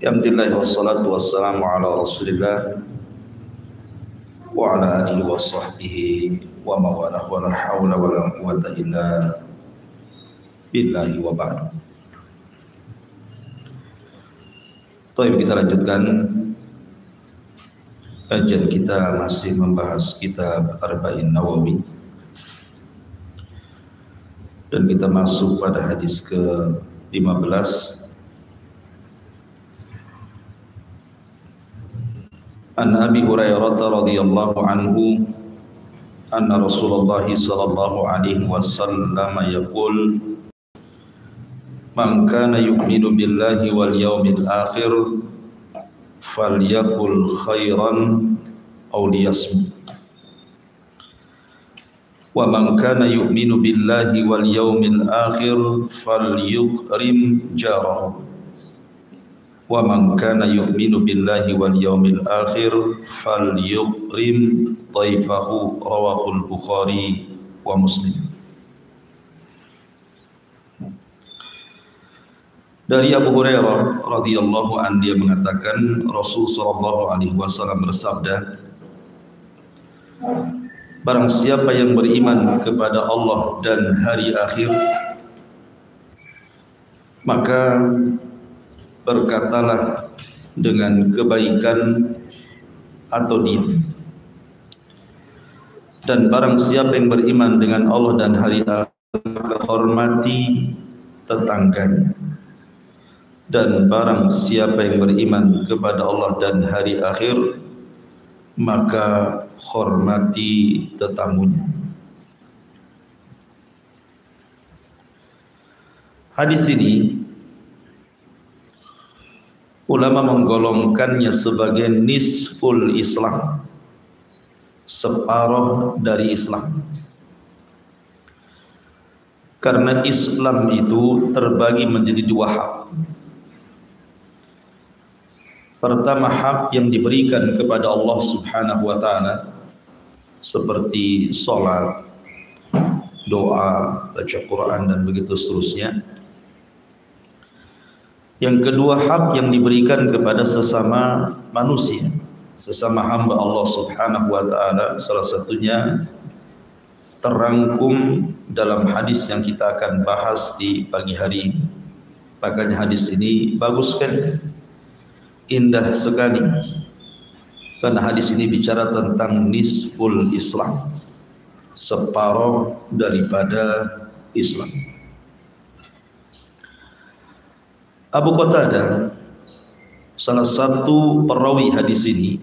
Alhamdulillah wassalatu wassalamu ala Rasulillah wa ala alihi wa sahbihi wa mawalah wa la hawla wa la quwwata illa billahi wa ba'du. Baik, kita lanjutkan kajian kita, masih membahas kitab Arba'in Nawawi, dan kita masuk pada hadis ke-15. An Abi Hurairah radhiyallahu anhu anna Rasulullah sallallahu alaihi wasallam yaqul man kana yu'minu billahi wal yawmil akhir falyaqul khairan aw liyasmut wa man kana yu'minu billahi wal yawmil akhir falyukrim jarahu wa man kana yu'minu billahi wal yawmil akhir falyukrim dhaifahu, rawahul Bukhari wa Muslim. Dari Abu Hurairah radhiyallahu anhu, dia mengatakan Rasul sallallahu alaihi wasallam bersabda, barang siapa yang beriman kepada Allah dan hari akhir, maka berkatalah dengan kebaikan atau diam. Dan barang siapa yang beriman dengan Allah dan hari akhir, maka hormati tetangganya. Dan barang siapa yang beriman kepada Allah dan hari akhir, maka hormati tetamunya. Hadis ini ulama menggolongkannya sebagai nisful Islam, separuh dari Islam. Karena Islam itu terbagi menjadi dua hak. Pertama, hak yang diberikan kepada Allah Subhanahu wa ta'ala, seperti sholat, doa, baca Quran, dan begitu seterusnya. Yang kedua, hak yang diberikan kepada sesama manusia, sesama hamba Allah Subhanahu wa ta'ala. Salah satunya terangkum dalam hadis yang kita akan bahas di pagi hari ini. Makanya hadis ini bagus sekali, indah sekali, karena hadis ini bicara tentang nisful Islam, separuh daripada Islam. Abu Qatadah, salah satu perawi hadis ini,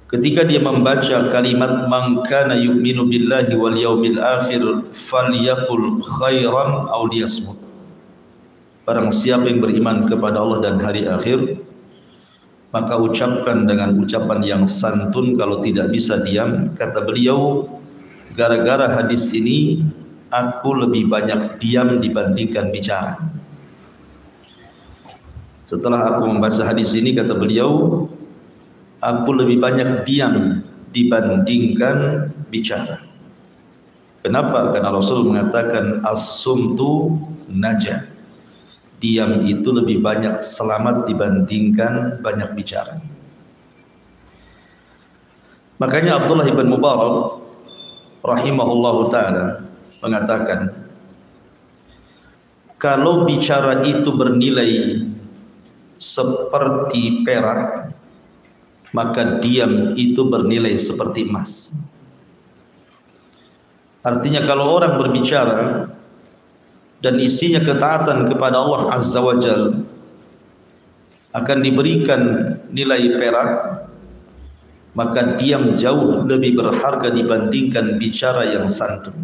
ketika dia membaca kalimat man kana yu'minu billahi wal yawmil akhir falyaqul khairan aw liyasmut, barang siapa yang beriman kepada Allah dan hari akhir, maka ucapkan dengan ucapan yang santun, kalau tidak bisa diam. Kata beliau, gara-gara hadis ini aku lebih banyak diam dibandingkan bicara. Setelah aku membaca hadis ini, kata beliau, aku lebih banyak diam dibandingkan bicara. Kenapa? Karena Rasul mengatakan as-sumtu najah, diam itu lebih banyak selamat dibandingkan banyak bicara. Makanya Abdullah ibn Mubarak rahimahullahu ta'ala mengatakan, kalau bicara itu bernilai seperti perak, maka diam itu bernilai seperti emas. Artinya kalau orang berbicara dan isinya ketaatan kepada Allah Azza wa Jalla, akan diberikan nilai perak, maka diam jauh lebih berharga dibandingkan bicara yang santun,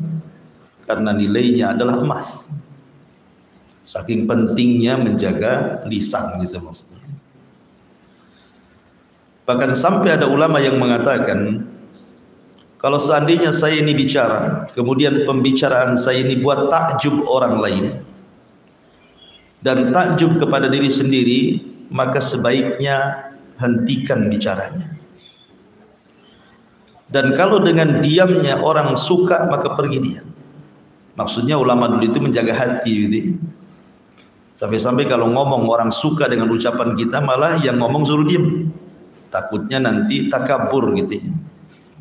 karena nilainya adalah emas. Saking pentingnya menjaga lisan, gitu maksudnya. Bahkan sampai ada ulama yang mengatakan, kalau seandainya saya ini bicara, kemudian pembicaraan saya ini buat takjub orang lain dan takjub kepada diri sendiri, maka sebaiknya hentikan bicaranya. Dan kalau dengan diamnya orang suka, maka pergi diam. Maksudnya ulama dulu itu menjaga hati gitu. Sampai-sampai kalau ngomong orang suka dengan ucapan kita, malah yang ngomong suruh diam. Takutnya nanti takabur gitu ya.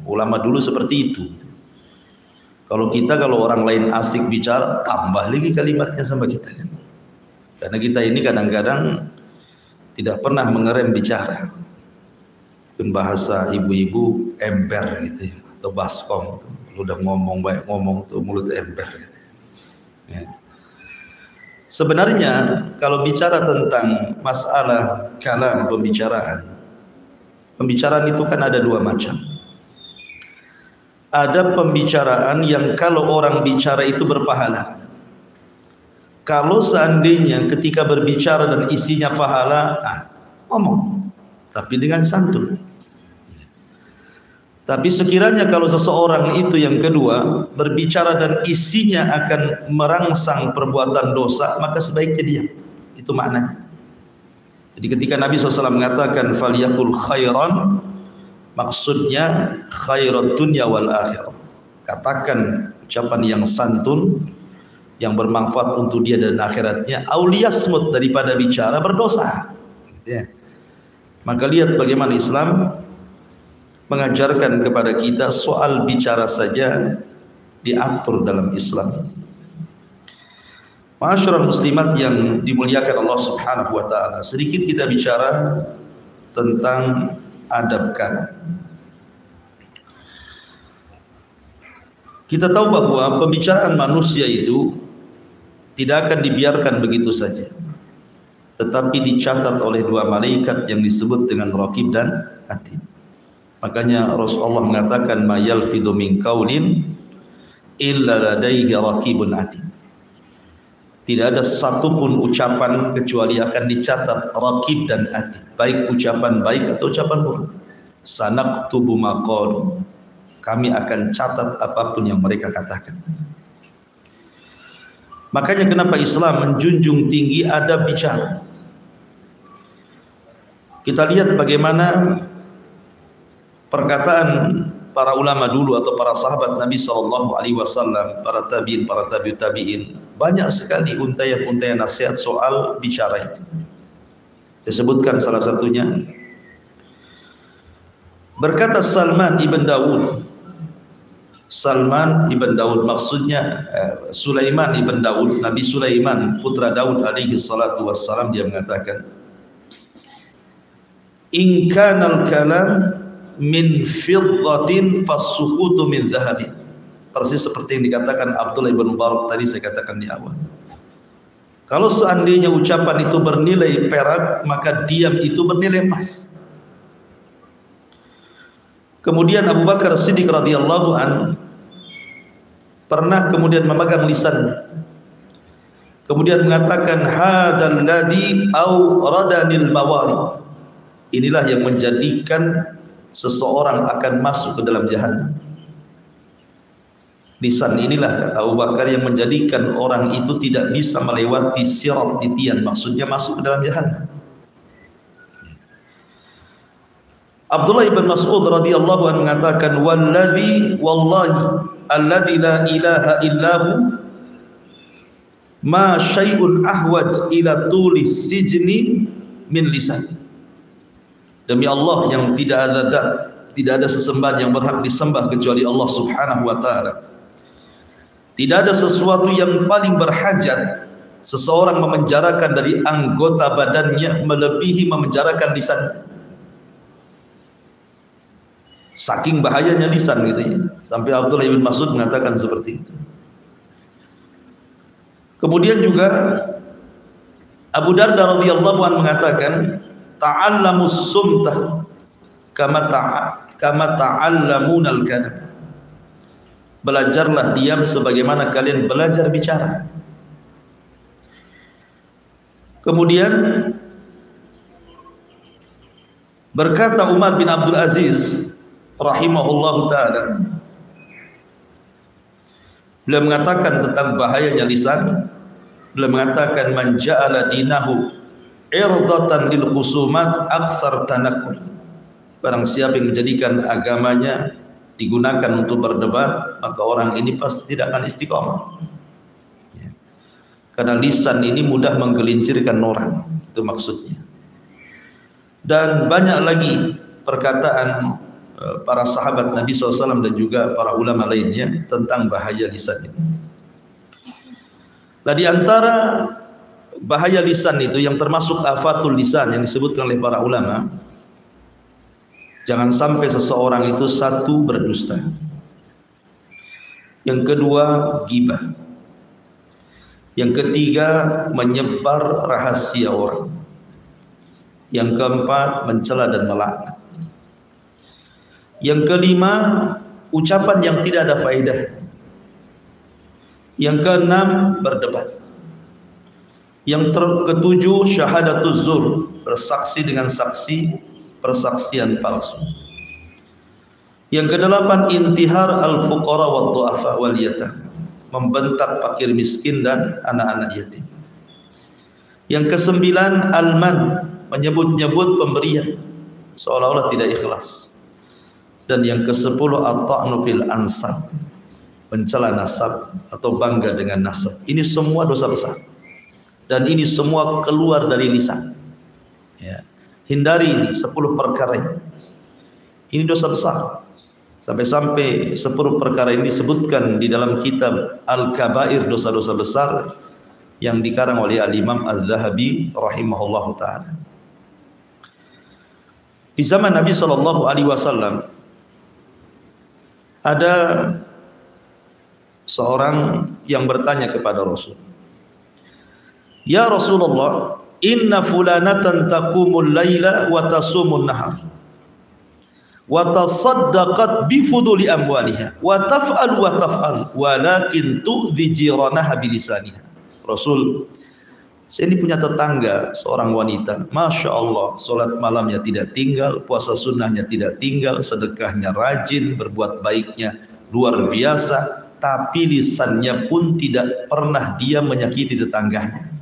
Ulama dulu seperti itu. Kalau orang lain asik bicara, tambah lagi kalimatnya sama kita kan. Karena kita ini kadang-kadang tidak pernah mengerem bicara. Bahasa ibu-ibu ember gitu ya, atau baskom. Udah ngomong banyak ngomong tuh mulut ember gitu. Ya. Sebenarnya kalau bicara tentang masalah kalam pembicaraan itu kan ada dua macam. Ada pembicaraan yang kalau orang bicara itu berpahala. Kalau seandainya ketika berbicara dan isinya pahala, ngomong, tapi dengan santun. Tapi sekiranya kalau seseorang itu yang kedua berbicara dan isinya akan merangsang perbuatan dosa, maka sebaiknya diam. Itu maknanya. Jadi ketika Nabi SAW mengatakan faliyakul khairan, maksudnya khairat dunya wal akhirah. Katakan ucapan yang santun, yang bermanfaat untuk dia dan akhiratnya. Auliyasmut, daripada bicara berdosa. Ya. Maka lihat bagaimana Islam mengajarkan kepada kita soal bicara saja diatur dalam Islam ini. Ma'asyiral muslimat yang dimuliakan Allah Subhanahu wa taala, sedikit kita bicara tentang adab kalam. Kita tahu bahwa pembicaraan manusia itu tidak akan dibiarkan begitu saja, tetapi dicatat oleh dua malaikat yang disebut dengan Raqib dan Atid. Makanya Rasulullah mengatakan ma yalfidu min qaulin illa ladaihi raqibun atid. Tidak ada satupun ucapan kecuali akan dicatat raqib dan atid, baik ucapan baik atau ucapan buruk. Sanaktubu ma qalu, kami akan catat apapun yang mereka katakan. Makanya kenapa Islam menjunjung tinggi adab bicara. Kita lihat bagaimana perkataan para ulama dulu atau para sahabat Nabi SAW, para tabi'in, para tabi'ut tabi'in, banyak sekali untayan-untayan nasihat soal bicara itu. Disebutkan salah satunya, berkata Salman ibn Daud, maksudnya Sulaiman ibn Daud, Nabi Sulaiman putra Daud alaihi salatu wassalam, dia mengatakan, in kanal kalam min fiddatin fasukutu min dhahabin. Persis seperti yang dikatakan Abdullah ibn Mubarak tadi saya katakan di awal. Kalau seandainya ucapan itu bernilai perak, maka diam itu bernilai emas. Kemudian Abu Bakar Siddiq radhiyallahu an pernah kemudian memegang lisannya, kemudian mengatakan hadzal ladzi awradanil mawarid. Inilah yang menjadikan seseorang akan masuk ke dalam jahannam. Lisan inilah, kata Abu Bakar, yang menjadikan orang itu tidak bisa melewati sirat titian, maksudnya masuk ke dalam jahannam. Abdullah ibn Mas'ud radhiyallahu anhu mengatakan, wallahi alladzi la ilaha illahu ma syai'un ahwaj ila tuli sijni min lisan. Demi Allah yang tidak ada sesembahan yang berhak disembah kecuali Allah Subhanahu wa taala. Tidak ada sesuatu yang paling berhajat seseorang memenjarakan dari anggota badannya melebihi memenjarakan lisannya. Saking bahayanya lisan gitu ya. Sampai Abdullah bin Mas'ud mengatakan seperti itu. Kemudian juga Abu Darda radhiyallahu anhu mengatakan, ta'allamus sumta kama ta'allamunal kalam. Belajarlah diam sebagaimana kalian belajar bicara. Kemudian berkata Umar bin Abdul Aziz rahimahullahu ta'ala, beliau mengatakan tentang bahayanya lisan, beliau mengatakan man ja'ala dinahu irdatan lil khusumat aksar tanakul. Barang siapa yang menjadikan agamanya digunakan untuk berdebat, maka orang ini pasti tidak akan istiqomah. Ya. Karena lisan ini mudah menggelincirkan orang, itu maksudnya. Dan banyak lagi perkataan para sahabat Nabi SAW dan juga para ulama lainnya tentang bahaya lisan ini. Nah, di antara bahaya lisan itu yang termasuk afatul lisan yang disebutkan oleh para ulama, jangan sampai seseorang itu satu berdusta, yang kedua ghibah, yang ketiga menyebar rahasia orang, yang keempat mencela dan melaknat, yang kelima ucapan yang tidak ada faedah, yang keenam berdebat, yang ketujuh syahadatuz zur, bersaksi dengan saksi persaksian palsu, yang kedelapan intihar al-fuqara wa du'afa wal yatam, membentak fakir miskin dan anak-anak yatim. Yang kesembilan alman, menyebut-nyebut pemberian seolah-olah tidak ikhlas. Dan yang kesepuluh at-ta'nu fil ansab, mencela nasab atau bangga dengan nasab. Ini semua dosa besar dan ini semua keluar dari lisan, ya. Hindari ini 10 perkara ini dosa besar. Sampai-sampai 10 perkara ini disebutkan di dalam kitab Al-Kabair, dosa-dosa besar, yang dikarang oleh Al-Imam Al-Zahabi rahimahullahu ta'ala. Di zaman Nabi SAW ada seorang yang bertanya kepada Rasul, "Ya Rasulullah, inna fulanatan taqumul laila wa tasumun nahar wa tasaddaqat bi fuduli amwaliha wa taf'al walakin tu'dhi jiranaha bilisaniha." Rasul, saya ini punya tetangga seorang wanita, Masya Allah, sholat malamnya tidak tinggal, puasa sunnahnya tidak tinggal, sedekahnya rajin, berbuat baiknya luar biasa, tapi lisannya pun tidak pernah dia menyakiti tetangganya.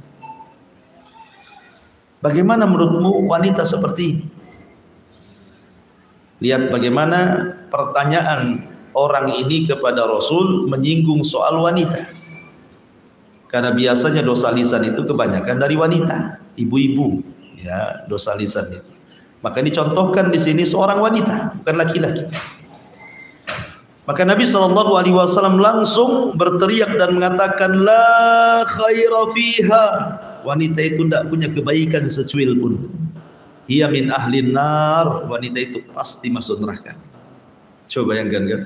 Bagaimana menurutmu wanita seperti ini? Lihat bagaimana pertanyaan orang ini kepada Rasul menyinggung soal wanita. Karena biasanya dosa lisan itu kebanyakan dari wanita, ibu-ibu, ya, dosa lisan itu. Maka dicontohkan di sini seorang wanita, bukan laki-laki. Maka Nabi SAW langsung berteriak dan mengatakan, la khaira fiha. Wanita itu tidak punya kebaikan secuil pun. Ia min ahlin nar, wanita itu pasti masuk neraka. Coba bayangkan kan,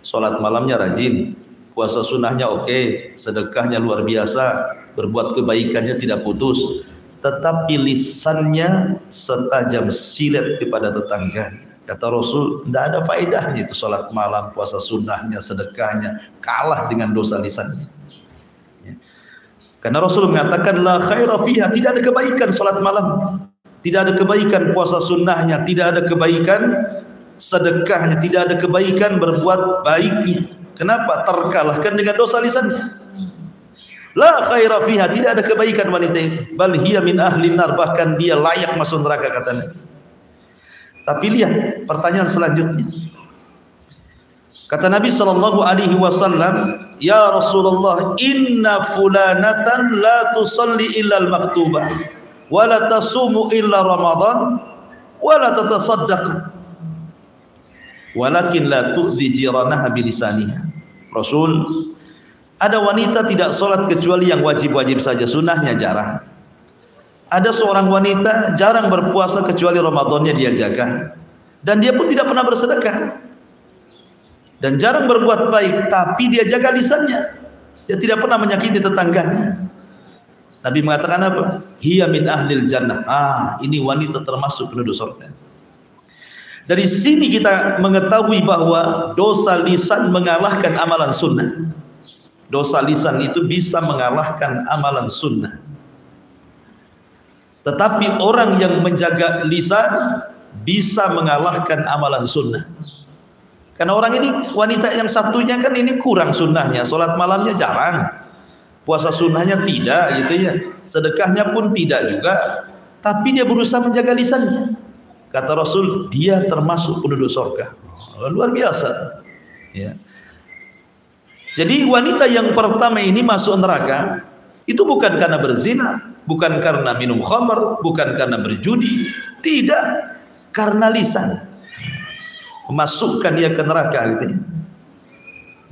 sholat malamnya rajin, puasa sunnahnya oke, sedekahnya luar biasa, berbuat kebaikannya tidak putus, tetapi lisannya setajam silet kepada tetangganya. Kata Rasul, tidak ada faedahnya itu sholat malam, puasa sunnahnya, sedekahnya, kalah dengan dosa lisannya. Ya. Karena Rasul mengatakan la khaira fiha, tidak ada kebaikan sholat malam, tidak ada kebaikan puasa sunnahnya, tidak ada kebaikan sedekahnya, tidak ada kebaikan berbuat baiknya. Kenapa? Terkalahkan dengan dosa lisannya. La khaira fiha, tidak ada kebaikan wanita itu. Bal hiya min ahlin nar, bahkan dia layak masuk neraka, kata Nabi. Tapi lihat pertanyaan selanjutnya. Kata Nabi SAW, ya Rasulullah, inna fulanatan la tusalli illa al-maktubah wa la tasumu illa Ramadan wa la tatasaddaq walakin la tu'dhi jiranaha bilisaniha. Rasul, ada wanita tidak sholat kecuali yang wajib-wajib saja, sunnahnya jarang. Ada seorang wanita jarang berpuasa kecuali Ramadannya dia jaga, dan dia pun tidak pernah bersedekah dan jarang berbuat baik, tapi dia jaga lisannya, dia tidak pernah menyakiti tetangganya. Nabi mengatakan apa? Hiya min ahlil jannah. Ini wanita termasuk penduduk surga. Dari sini kita mengetahui bahwa dosa lisan mengalahkan amalan sunnah. Dosa lisan itu bisa mengalahkan amalan sunnah. Tetapi orang yang menjaga lisan bisa mengalahkan amalan sunnah. Karena orang ini, wanita yang satunya kan ini kurang sunnahnya, sholat malamnya jarang, puasa sunnahnya tidak, gitu ya, sedekahnya pun tidak juga, tapi dia berusaha menjaga lisannya. Kata Rasul, dia termasuk penduduk surga. Luar biasa, ya. Jadi wanita yang pertama ini masuk neraka Itu bukan karena berzina, bukan karena minum khamar, bukan karena berjudi, tidak, karena lisan memasukkan dia ke neraka gitu ya.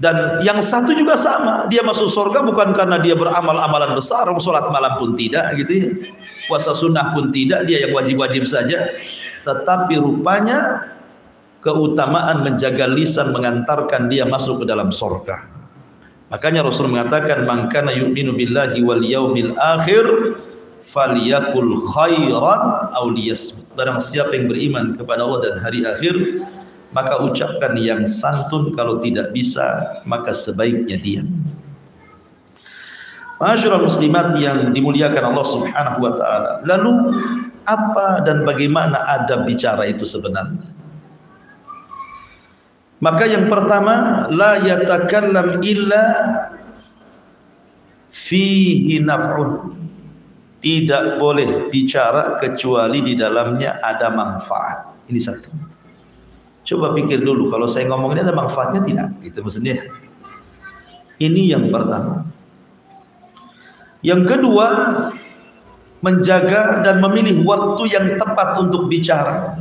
Dan yang satu juga sama, dia masuk surga bukan karena dia beramal amalan besar, sholat malam pun tidak gitu ya, puasa sunnah pun tidak, dia yang wajib-wajib saja, tetapi rupanya keutamaan menjaga lisan mengantarkan dia masuk ke dalam surga. Makanya Rasul mengatakan, man kana yu'minu billahi wal yaumil akhir falyakul khairan aw liyasmut. Barang siapa yang beriman kepada Allah dan hari akhir, maka ucapkan yang santun, kalau tidak bisa maka sebaiknya diam. Ma'asyiral muslimat yang dimuliakan Allah Subhanahu wa taala. Lalu apa dan bagaimana adab bicara itu sebenarnya? Maka yang pertama, la yatakallam illa fihi naf'un. Tidak boleh bicara kecuali di dalamnya ada manfaat. Ini satu. Coba pikir dulu, kalau saya ngomong ini ada manfaatnya tidak? Itu maksudnya. Ini yang pertama. Yang kedua, menjaga dan memilih waktu yang tepat untuk bicara.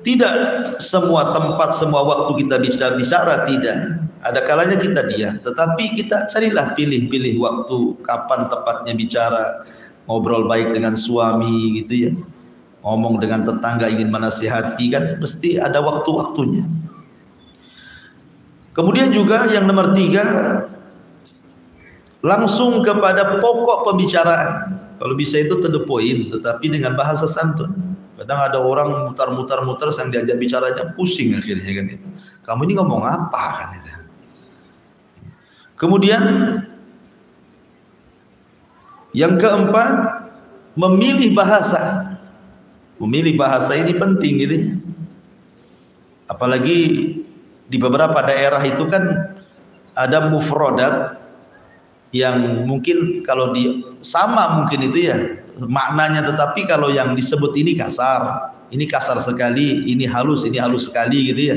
Tidak semua tempat, semua waktu kita bicara, tidak. Ada kalanya kita diam, tetapi kita carilah pilih-pilih waktu kapan tepatnya bicara. Ngobrol baik dengan suami gitu ya, ngomong dengan tetangga ingin menasihati, kan mesti ada waktu-waktunya. Kemudian juga yang nomor 3, langsung kepada pokok pembicaraan. Kalau bisa itu to the point, tetapi dengan bahasa santun. Kadang ada orang mutar-mutar yang diajak bicara aja pusing akhirnya kan itu. Kamu ini ngomong apa kan itu. Kemudian yang keempat, memilih bahasa. Memilih bahasa ini penting gitu ya. Apalagi di beberapa daerah itu kan ada mufradat yang mungkin kalau sama mungkin itu ya maknanya, tetapi kalau yang disebut ini kasar sekali, ini halus sekali gitu ya.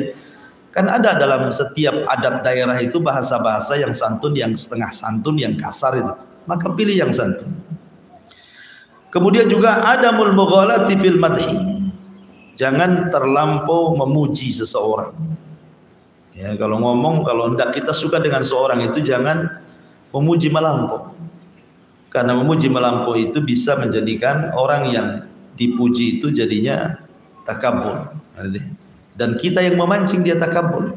Kan ada dalam setiap adat daerah itu bahasa-bahasa yang santun, yang setengah santun, yang kasar itu. Maka pilih yang santun. Kemudian juga adamul mughalati fil madhi. Jangan terlampau memuji seseorang. Ya, kalau ngomong, kalau hendak kita suka dengan seorang itu jangan memuji melampau. Karena memuji melampau itu bisa menjadikan orang yang dipuji itu jadinya takabur. Dan kita yang memancing dia takabur,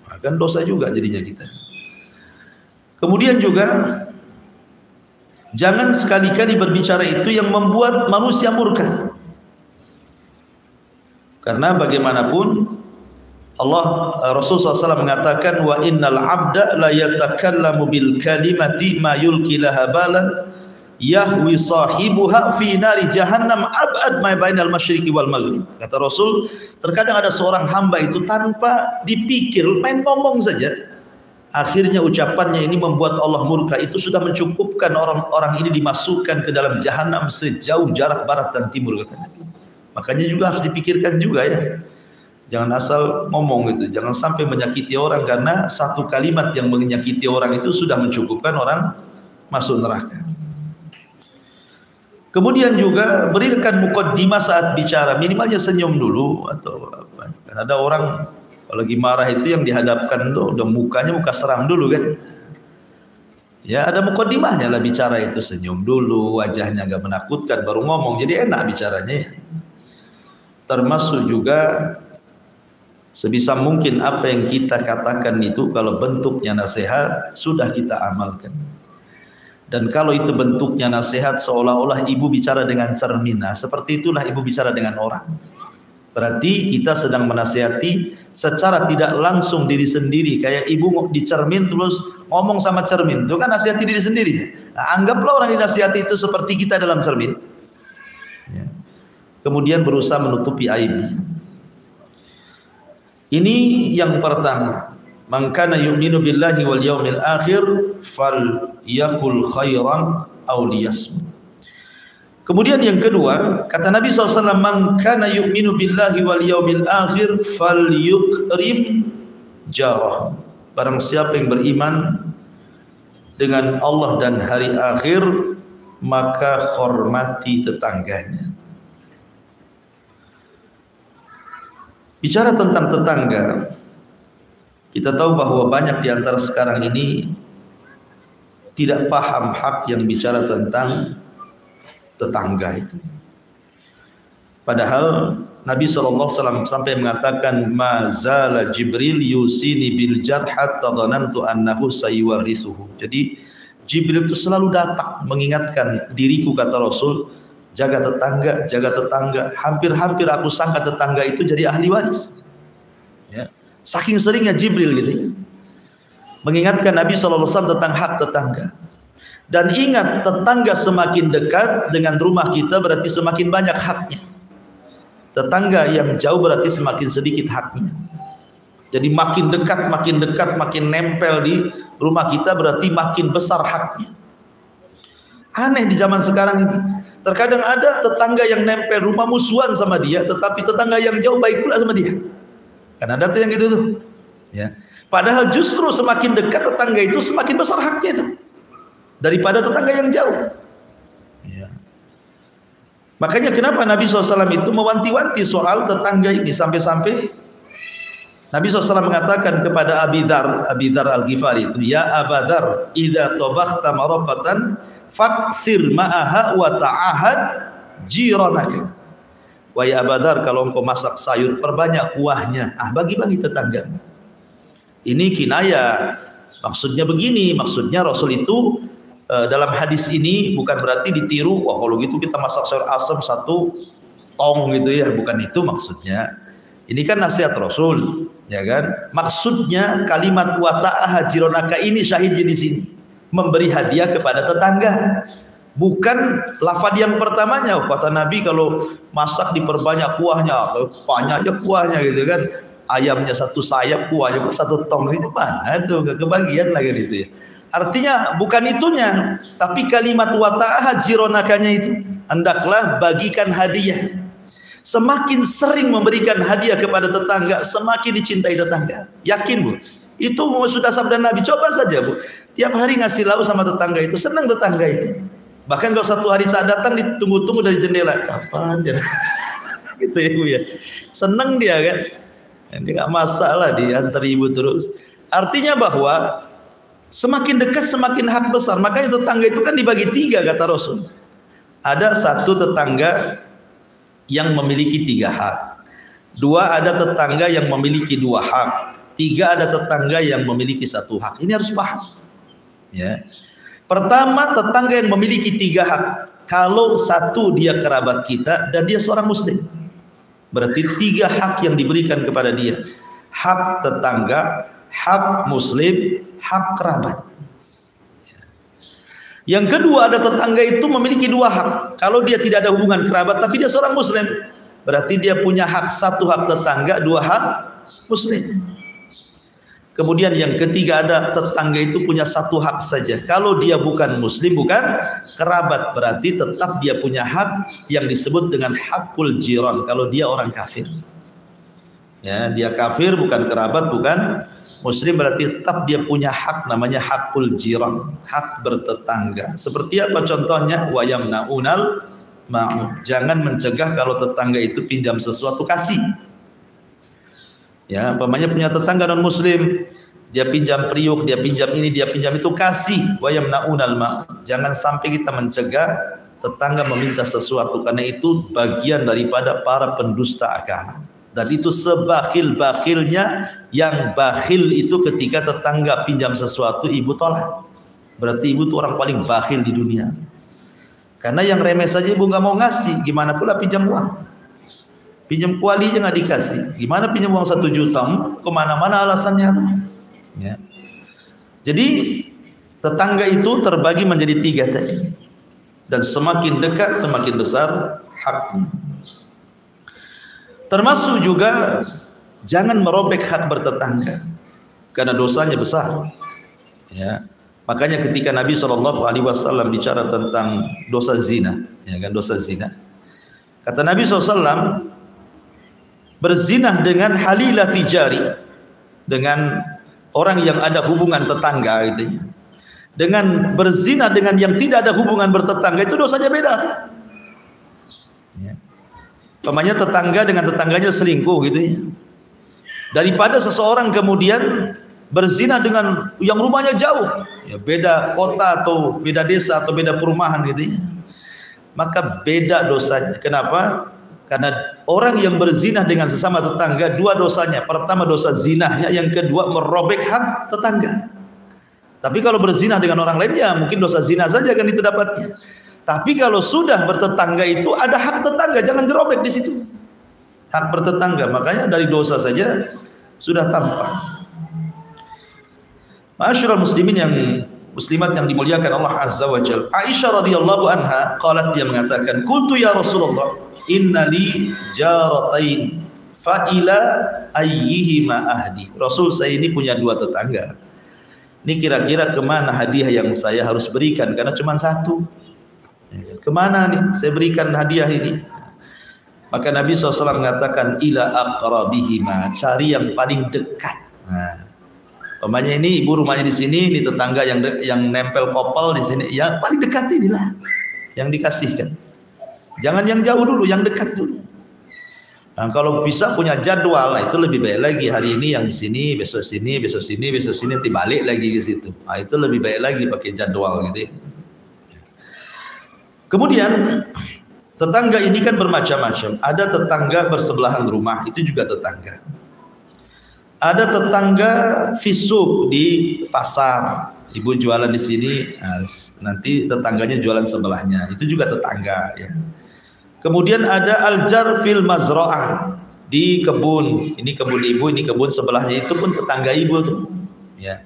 akan dosa juga jadinya kita. Kemudian juga jangan sekali-kali berbicara itu yang membuat manusia murka. Karena bagaimanapun Rasulullah SAW mengatakan, wa innal abda la yatakallamu bil kalimati ma yulki laha balan yahwi sahibuha fi nari jahannam ab'ad ma bainal masyriqi wal maghrib. Kata Rasul, terkadang ada seorang hamba itu tanpa dipikir, main ngomong saja, akhirnya ucapannya ini membuat Allah murka. Itu sudah mencukupkan orang ini dimasukkan ke dalam jahanam sejauh jarak barat dan timur, kata Nabi. Makanya juga harus dipikirkan juga ya. Jangan asal ngomong gitu, jangan sampai menyakiti orang, karena satu kalimat yang menyakiti orang itu sudah mencukupkan orang masuk neraka. Kemudian juga berikan muqaddimah saat bicara, minimalnya senyum dulu atau apa. Kan ada orang kalau lagi marah itu yang dihadapkan tuh udah mukanya muka seram dulu kan. Ya ada muqaddimahnya lah bicara itu, senyum dulu, wajahnya agak menakutkan baru ngomong, jadi enak bicaranya ya. Termasuk juga sebisa mungkin apa yang kita katakan itu kalau bentuknya nasihat sudah kita amalkan. Dan kalau itu bentuknya nasihat seolah-olah ibu bicara dengan cermin, nah seperti itulah ibu bicara dengan orang. Berarti kita sedang menasihati secara tidak langsung diri sendiri, kayak ibu di cermin terus ngomong sama cermin, itu kan nasihati diri sendiri. Nah, anggaplah orang dinasihati itu seperti kita dalam cermin ya. Kemudian berusaha menutupi aibnya. Ini yang pertama, man kana yu'minu billahi wal yaumil akhir falyakul khairan aw liyasmut. Kemudian yang kedua, kata Nabi SAW, man kana yu'minu billahi wal yaumil akhir falyukrim jarah. Barang siapa yang beriman dengan Allah dan hari akhir, maka hormati tetangganya. Bicara tentang tetangga, kita tahu bahwa banyak di antara sekarang ini tidak paham hak yang bicara tentang tetangga itu. Padahal Nabi SAW sampai mengatakan, ma zala Jibril yusini bil jar hatta dhanantu annahu sayuwarisuhu. Jadi Jibril itu selalu datang mengingatkan diriku, kata Rasul, jaga tetangga, jaga tetangga. Hampir-hampir aku sangka tetangga itu jadi ahli waris. Ya. Saking seringnya Jibril gitu ya, mengingatkan Nabi SAW tentang hak tetangga. Dan ingat, tetangga semakin dekat dengan rumah kita berarti semakin banyak haknya. Tetangga yang jauh berarti semakin sedikit haknya. Jadi makin dekat, makin nempel di rumah kita berarti makin besar haknya. Aneh di zaman sekarang ini. Terkadang ada tetangga yang nempel rumah musuhan sama dia, tetapi tetangga yang jauh baik pula sama dia. Karena ada tuh yang gitu tuh. Ya. Padahal justru semakin dekat tetangga itu semakin besar haknya itu daripada tetangga yang jauh. Ya. Makanya kenapa Nabi SAW itu mewanti-wanti soal tetangga ini, sampai-sampai Nabi SAW mengatakan kepada Abi Dzar Al-Ghifari itu, ya Aba Dzar, idza tabakhta maraqatan faksir ma'aha wa ta'ahad jiranaka. Wahai Aba Dzar, kalau engkau masak sayur, perbanyak kuahnya, bagi-bagi tetangga. Ini kinayah, maksudnya begini, maksudnya Rasul itu dalam hadis ini bukan berarti ditiru, wah kalau gitu kita masak sayur asam 1 tong gitu ya, bukan itu maksudnya. Ini kan nasihat Rasul, ya kan? Maksudnya kalimat wa ta'ahad jiranaka ini syahidnya di sini, memberi hadiah kepada tetangga. Bukan lafaz yang pertamanya, kata Nabi kalau masak diperbanyak kuahnya, banyaknya kuahnya gitu kan. Ayamnya 1 sayap, kuahnya 1 tong, itu mana tuh, gak kebagian lagi gitu ya. Artinya bukan itunya, tapi kalimat wa ta'ahad jiranakanya itu, hendaklah bagikan hadiah. Semakin sering memberikan hadiah kepada tetangga, semakin dicintai tetangga. Yakin Bu? Itu sudah sabda Nabi. Coba saja Bu, tiap hari ngasih lauk sama tetangga itu, senang tetangga itu. Bahkan kalau 1 hari tak datang, ditunggu-tunggu dari jendela, kapan dia? Gitu ya Bu ya. Senang dia kan. Dia nggak masalah diantar ibu terus. Artinya bahwa semakin dekat semakin hak besar. Makanya tetangga itu kan dibagi 3 kata Rasul. Ada 1 tetangga yang memiliki 3 hak. 2 ada tetangga yang memiliki 2 hak. 3 ada tetangga yang memiliki 1 hak. Ini harus paham. Ya. Pertama, tetangga yang memiliki 3 hak. Kalau 1 dia kerabat kita dan dia seorang muslim, berarti 3 hak yang diberikan kepada dia. Hak tetangga, hak muslim, hak kerabat. Yang kedua, ada tetangga itu memiliki 2 hak. Kalau dia tidak ada hubungan kerabat tapi dia seorang muslim, berarti dia punya hak 1 hak tetangga, 2 hak muslim. Kemudian yang ketiga, ada tetangga itu punya 1 hak saja. Kalau dia bukan muslim, bukan kerabat, berarti tetap dia punya hak yang disebut dengan hakul jiran. Kalau dia orang kafir, ya, dia kafir, bukan kerabat, bukan muslim, berarti tetap dia punya hak, namanya hakul jiran, hak bertetangga. Seperti apa contohnya? Wa yamna'unal ma'un. Jangan mencegah kalau tetangga itu pinjam sesuatu, kasih. Ya, umpamanya punya tetangga non muslim, dia pinjam periuk, dia pinjam ini, dia pinjam itu, kasih. Wa yamna'unal ma'un. Jangan sampai kita mencegah tetangga meminta sesuatu, karena itu bagian daripada para pendusta agama. Dan itu sebakhil-bakhilnya, yang bakhil itu ketika tetangga pinjam sesuatu ibu tolak. Berarti ibu itu orang paling bakhil di dunia. Karena yang remeh saja ibu nggak mau ngasih, gimana pula pinjam uang? Pinjam kuali aja nggak dikasih, gimana pinjam uang 1 juta? Kemana-mana alasannya. Ya. Jadi tetangga itu terbagi menjadi 3 tadi. Dan semakin dekat semakin besar haknya. Termasuk juga jangan merobek hak bertetangga, karena dosanya besar. Ya. Makanya ketika Nabi SAW bicara tentang dosa zina, ya kan, dosa zina, kata Nabi SAW, berzinah dengan halilah tijari, dengan orang yang ada hubungan tetangga gitu ya. dengan berzina dengan yang tidak ada hubungan bertetangga itu dosanya beda. Ya. Umpamanya tetangga dengan tetangganya selingkuh gitu ya. Daripada seseorang kemudian berzina dengan yang rumahnya jauh, ya beda kota atau beda desa atau beda perumahan gitu ya. Maka beda dosanya. Kenapa? Karena orang yang berzina dengan sesama tetangga dua dosanya. Pertama dosa zinahnya, yang kedua merobek hak tetangga. Tapi kalau berzina dengan orang lain ya mungkin dosa zina saja kan itu dapatnya. Tapi kalau sudah bertetangga itu ada hak tetangga, jangan dirobek di situ. Hak bertetangga, makanya dari dosa saja sudah tampak. Ma'asyiral muslimin yang muslimat yang dimuliakan Allah Azza wa Jalla. Aisyah radhiyallahu anha qalat, dia mengatakan, "Qultu ya Rasulullah, innali jarataini fa ila ayyihima ahdi." Rasul, saya ini punya dua tetangga. Ini kira-kira kemana hadiah yang saya harus berikan karena cuma satu. Kemana nih saya berikan hadiah ini? Maka Nabi SAW mengatakan ila aqrabihima, cari yang paling dekat. Nah, umpamanya ini ibu rumahnya di sini, ini tetangga yang nempel kopel di sini, yang paling dekat inilah yang dikasihkan. Jangan yang jauh dulu, yang dekat dulu. Nah, kalau bisa punya jadwal, itu lebih baik lagi. Hari ini yang di sini, besok sini, besok sini, besok sini, nanti balik lagi ke situ. Nah, itu lebih baik lagi pakai jadwal gitu ya. Kemudian tetangga ini kan bermacam-macam. Ada tetangga bersebelahan rumah, itu juga tetangga. Ada tetangga fisuk di pasar, ibu jualan di sini, nanti tetangganya jualan sebelahnya, itu juga tetangga ya. Kemudian ada aljar fil mazra'ah, di kebun, ini kebun ibu, ini kebun sebelahnya, itu pun tetangga ibu tuh ya.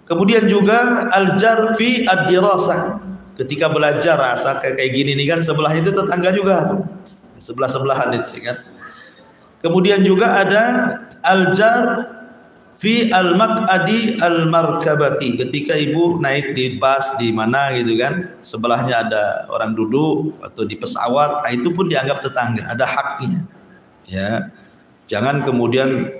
Kemudian juga aljar fi ad-dirasah, ketika belajar rasa kayak gini nih kan sebelahnya itu tetangga juga tuh, sebelah-sebelahan itu kan. Kemudian juga ada aljar fi al-maq'adi al-markabati, ketika ibu naik di bus di mana gitu kan, sebelahnya ada orang duduk atau di pesawat, itu pun dianggap tetangga, ada haknya ya. Jangan kemudian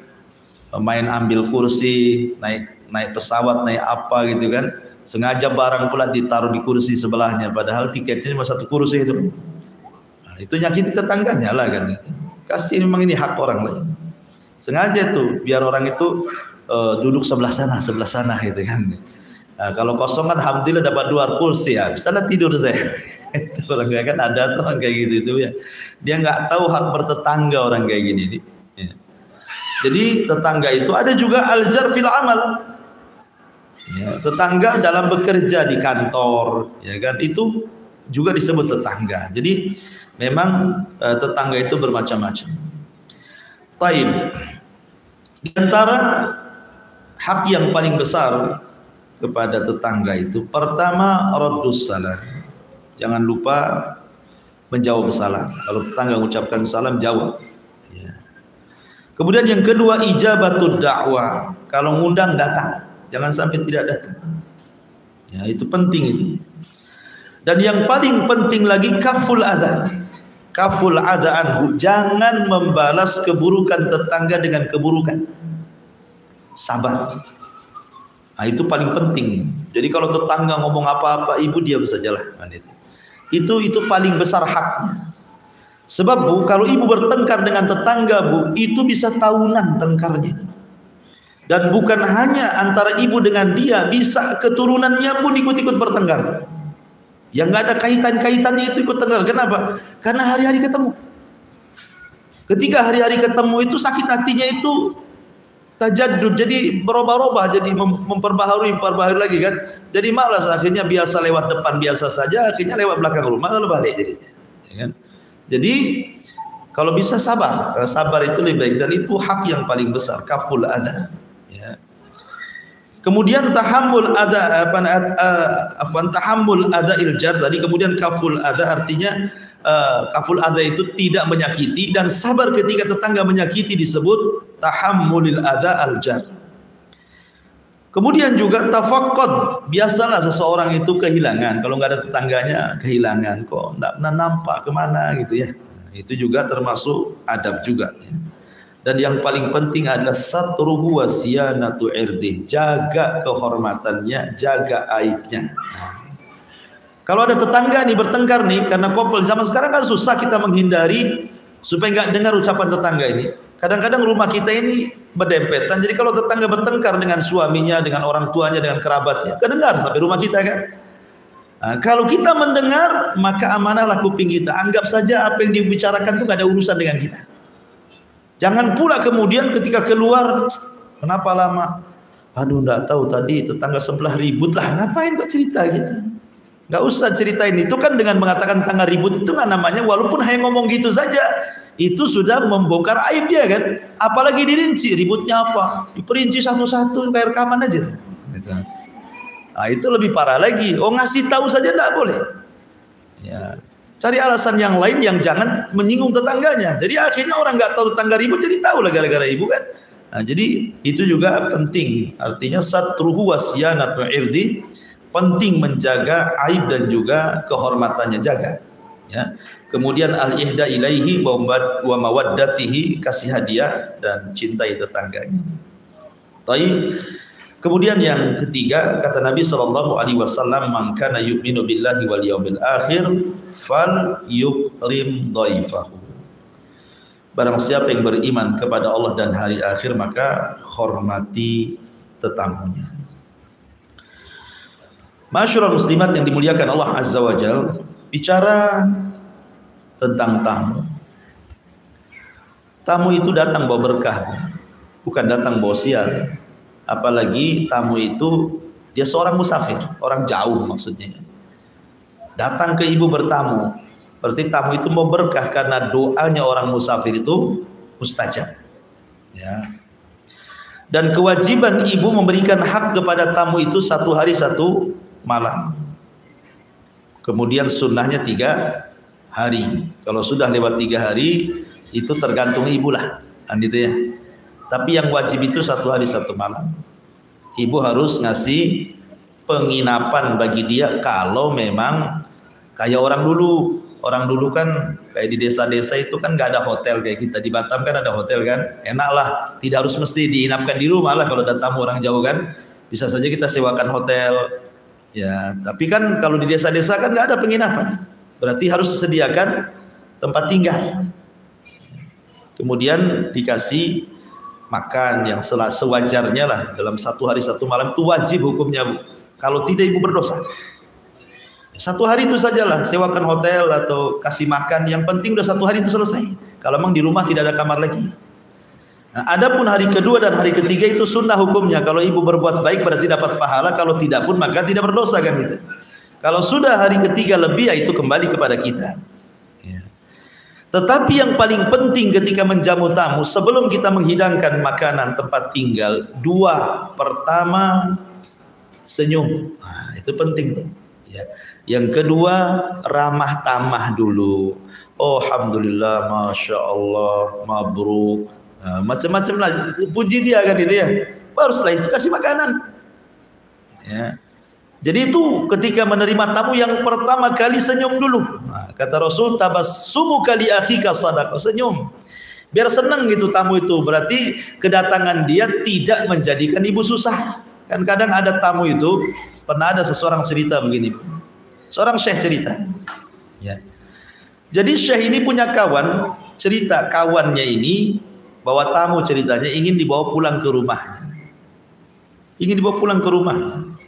main ambil kursi, naik pesawat, naik apa gitu kan, sengaja barang pula ditaruh di kursi sebelahnya padahal tiketnya cuma satu kursi itu. Nah, itu nyakiti tetangganya lah kan gitu. Kasih, memang ini hak orang lain. Sengaja tuh biar orang itu duduk sebelah sana gitu kan. Nah, kalau kosong kan alhamdulillah dapat dua kursi ya, bisa lah tidur saya. Itu orang kan ada tuh orang kayak gitu itu ya. Dia nggak tahu hak bertetangga orang kayak gini. Ya. Jadi tetangga itu ada juga aljar fil amal. Ya, tetangga dalam bekerja di kantor, ya kan, itu juga disebut tetangga. Jadi memang tetangga itu bermacam-macam. Taib. Di antara hak yang paling besar kepada tetangga itu, pertama raddus salam. Jangan lupa menjawab salam. Kalau tetangga mengucapkan salam, jawab. Ya. Kemudian yang kedua ijabatud dakwah. Kalau ngundang, datang. Jangan sampai tidak datang. Ya, itu penting itu. Dan yang paling penting lagi kaful adha. Kaful adha anhu. Jangan membalas keburukan tetangga dengan keburukan. Sabar. Nah, itu paling penting. Jadi kalau tetangga ngomong apa-apa, ibu diam sajalah. Itu paling besar haknya. Sebab Bu, kalau ibu bertengkar dengan tetangga Bu, itu bisa tahunan tengkarnya itu. Dan bukan hanya antara ibu dengan dia, bisa keturunannya pun ikut-ikut bertengkar. Yang nggak ada kaitan-kaitannya itu ikut tengkar. Kenapa? Karena hari-hari ketemu. Ketika hari-hari ketemu itu sakit hatinya itu tajaddud, jadi berubah-ubah, jadi memperbaharui lagi kan. Jadi malas, akhirnya biasa lewat depan biasa saja, akhirnya lewat belakang rumah lalu balik jadinya. Ya kan? Jadi kalau bisa sabar, sabar itu lebih baik, dan itu hak yang paling besar, kaful adha. Ya. Kemudian tahammul adha, tahammul adha iljar tadi, kemudian kaful adha artinya kaful adha itu tidak menyakiti, dan sabar ketika tetangga menyakiti disebut tahammulil adha aljar. Kemudian juga tafaqqud, biasalah seseorang itu kehilangan, kalau nggak ada tetangganya kehilangan, kok nggak nampak kemana gitu ya. Nah, itu juga termasuk adab juga ya. Dan yang paling penting adalah satruhu wa siyanatu irdih, jaga kehormatannya, jaga aibnya. Kalau ada tetangga nih bertengkar nih karena kopel, zaman sekarang kan susah kita menghindari supaya nggak dengar ucapan tetangga ini. Kadang-kadang rumah kita ini berdempetan, jadi kalau tetangga bertengkar dengan suaminya, dengan orang tuanya, dengan kerabatnya, kedengar sampai rumah kita kan. Nah, kalau kita mendengar, maka amanahlah kuping kita. Anggap saja apa yang dibicarakan itu nggak ada urusan dengan kita. Jangan pula kemudian ketika keluar, kenapa lama? Aduh, nggak tahu tadi tetangga sebelah ribut lah. Ngapain kok cerita gitu? Nggak usah ceritain. Itu kan dengan mengatakan tetangga ribut itu kan namanya, walaupun hanya ngomong gitu saja, itu sudah membongkar aib dia kan. Apalagi dirinci, ributnya apa? Diperinci satu-satu kayak rekaman aja. Nah, itu lebih parah lagi. Oh, ngasih tahu saja nggak boleh. Ya. Cari alasan yang lain yang jangan menyinggung tetangganya. Jadi akhirnya orang nggak tahu tetangga ribut jadi tahu lah gara-gara ibu kan. Nah, jadi itu juga penting. Artinya satruhu wasyanatu irdi, penting menjaga aib dan juga kehormatannya, jaga. Ya. Kemudian al-ihda ilaihi wa mawaddatihi, kasih hadiah dan cintai tetangganya. Taib. Kemudian yang ketiga, kata Nabi SAW, man kana yu'minu billahi wal yawmil akhir fal yukrim dhaifahu. Barang siapa yang beriman kepada Allah dan hari akhir, maka hormati tetamunya. Masyarul muslimat yang dimuliakan Allah Azza wa Jalla, bicara tentang tamu. Tamu itu datang bawa berkah, bukan datang bawa sial. Apalagi tamu itu dia seorang musafir, orang jauh maksudnya. Datang ke ibu bertamu, berarti tamu itu mau berkah karena doanya orang musafir itu mustajab. Ya. Dan kewajiban ibu memberikan hak kepada tamu itu 1 hari 1 malam. Kemudian sunnahnya 3 hari. Kalau sudah lewat 3 hari itu tergantung ibu lah, kan gitu ya. Tapi yang wajib itu 1 hari 1 malam. Ibu harus ngasih penginapan bagi dia kalau memang kayak orang dulu. Orang dulu kan kayak di desa-desa itu kan nggak ada hotel kayak kita di Batam kan ada hotel kan. Enak lah, tidak harus mesti diinapkan di rumah lah kalau datang orang jauh kan. Bisa saja kita sewakan hotel. Ya, tapi kan kalau di desa-desa kan nggak ada penginapan. Berarti harus disediakan tempat tinggal. Kemudian dikasih makan yang sewajarnya lah dalam 1 hari 1 malam, itu wajib hukumnya Bu. Kalau tidak ibu berdosa. 1 hari itu sajalah, sewakan hotel atau kasih makan, yang penting udah 1 hari itu selesai. Kalau memang di rumah tidak ada kamar lagi. Nah, adapun hari kedua dan hari ketiga itu sunnah hukumnya. Kalau ibu berbuat baik berarti dapat pahala, kalau tidak pun maka tidak berdosa kan gitu. Kalau sudah hari ketiga lebih, ya itu kembali kepada kita. Tetapi yang paling penting ketika menjamu tamu, sebelum kita menghidangkan makanan, tempat tinggal, 2, pertama senyum. Nah, itu penting tuh. Ya. Yang kedua ramah tamah dulu. Oh, alhamdulillah, masya Allah, mabruk. Nah, macam-macam lah, puji dia kan itu ya. Baru setelah itu kasih makanan. Ya. Jadi itu ketika menerima tamu yang pertama kali senyum dulu. Nah, kata Rasul, tabassumuka li akhika sadaqah, senyum. Biar senang gitu tamu itu. Berarti kedatangan dia tidak menjadikan ibu susah. Kan kadang ada tamu itu, pernah ada seseorang cerita begini. Seorang syekh cerita. Ya. Jadi syekh ini punya kawan, cerita kawannya ini bawa tamu, ceritanya ingin dibawa pulang ke rumahnya. Ingin dibawa pulang ke rumahnya.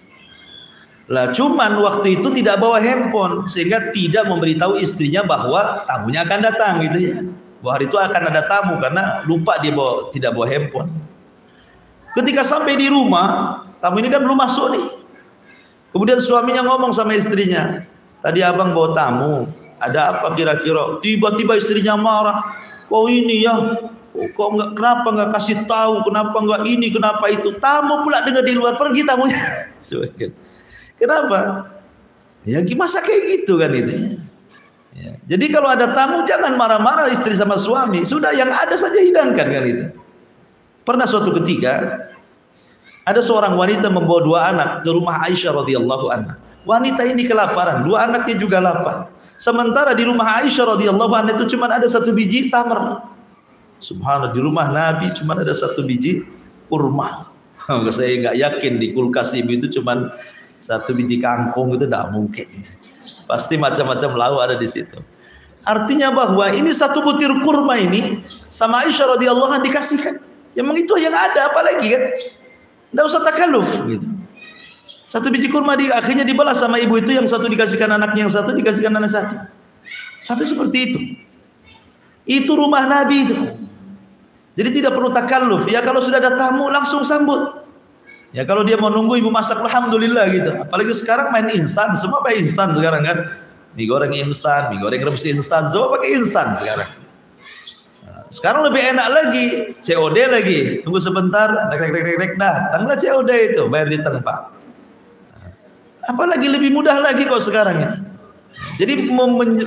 Lah cuman waktu itu tidak bawa handphone sehingga tidak memberitahu istrinya bahwa tamunya akan datang gitu ya. Bahwa hari itu akan ada tamu karena lupa dia tidak bawa handphone. Ketika sampai di rumah, tamu ini kan belum masuk nih. Kemudian suaminya ngomong sama istrinya, "Tadi abang bawa tamu, ada apa kira-kira?" Tiba-tiba istrinya marah. "Kok ini ya? Kok enggak, kenapa enggak kasih tahu? Kenapa enggak ini, kenapa itu?" Tamu pula dengar di luar, pergi tamunya. Kenapa? Ya masa kayak gitu kan itu. Ya. Jadi kalau ada tamu jangan marah-marah istri sama suami. Sudah yang ada saja hidangkan kan itu. Pernah suatu ketika ada seorang wanita membawa 2 anak ke rumah Aisyah radhiyallahu anha. Wanita ini kelaparan, 2 anaknya juga lapar. Sementara di rumah Aisyah radhiyallahu anha itu cuma ada 1 biji tamar. Subhanallah, di rumah Nabi cuma ada 1 biji kurma. Saya nggak yakin di kulkas ibu itu cuma 1 biji kangkung, itu tidak mungkin. Pasti macam-macam lauk ada di situ. Artinya bahwa ini 1 butir kurma ini sama Aisyah radhiyallahu anha dikasihkan. Memang itu yang ada, apalagi kan? Tidak usah takalluf gitu. 1 biji kurma akhirnya dibalas sama ibu itu, yang 1 dikasihkan anaknya, yang 1 dikasihkan anak 1. Sampai seperti itu. Itu rumah Nabi itu. Jadi tidak perlu takalluf. Ya kalau sudah ada tamu langsung sambut. Ya kalau dia mau nunggu ibu masak, alhamdulillah gitu. Apalagi sekarang main instan, semua pakai instan sekarang kan. Mie goreng instan, mie goreng rebus instan, semua pakai instan sekarang. Nah, sekarang lebih enak lagi, COD lagi. Tunggu sebentar, datanglah COD itu, bayar di tempat. Nah, apalagi lebih mudah lagi kok sekarang ini. Jadi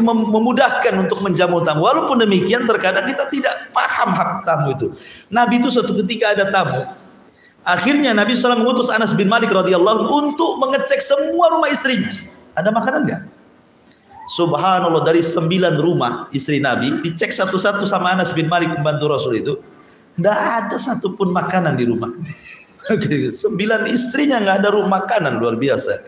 memudahkan untuk menjamu tamu. Walaupun demikian terkadang kita tidak paham hak tamu itu. Nabi itu suatu ketika ada tamu. Akhirnya Nabi SAW mengutus Anas bin Malik radhiyallahu untuk mengecek semua rumah istrinya. Ada makanan enggak? Subhanallah, dari 9 rumah istri Nabi dicek satu-satu sama Anas bin Malik pembantu Rasul itu. Tidak ada satupun makanan di rumah. 9 istrinya nggak ada rumah makanan, luar biasa.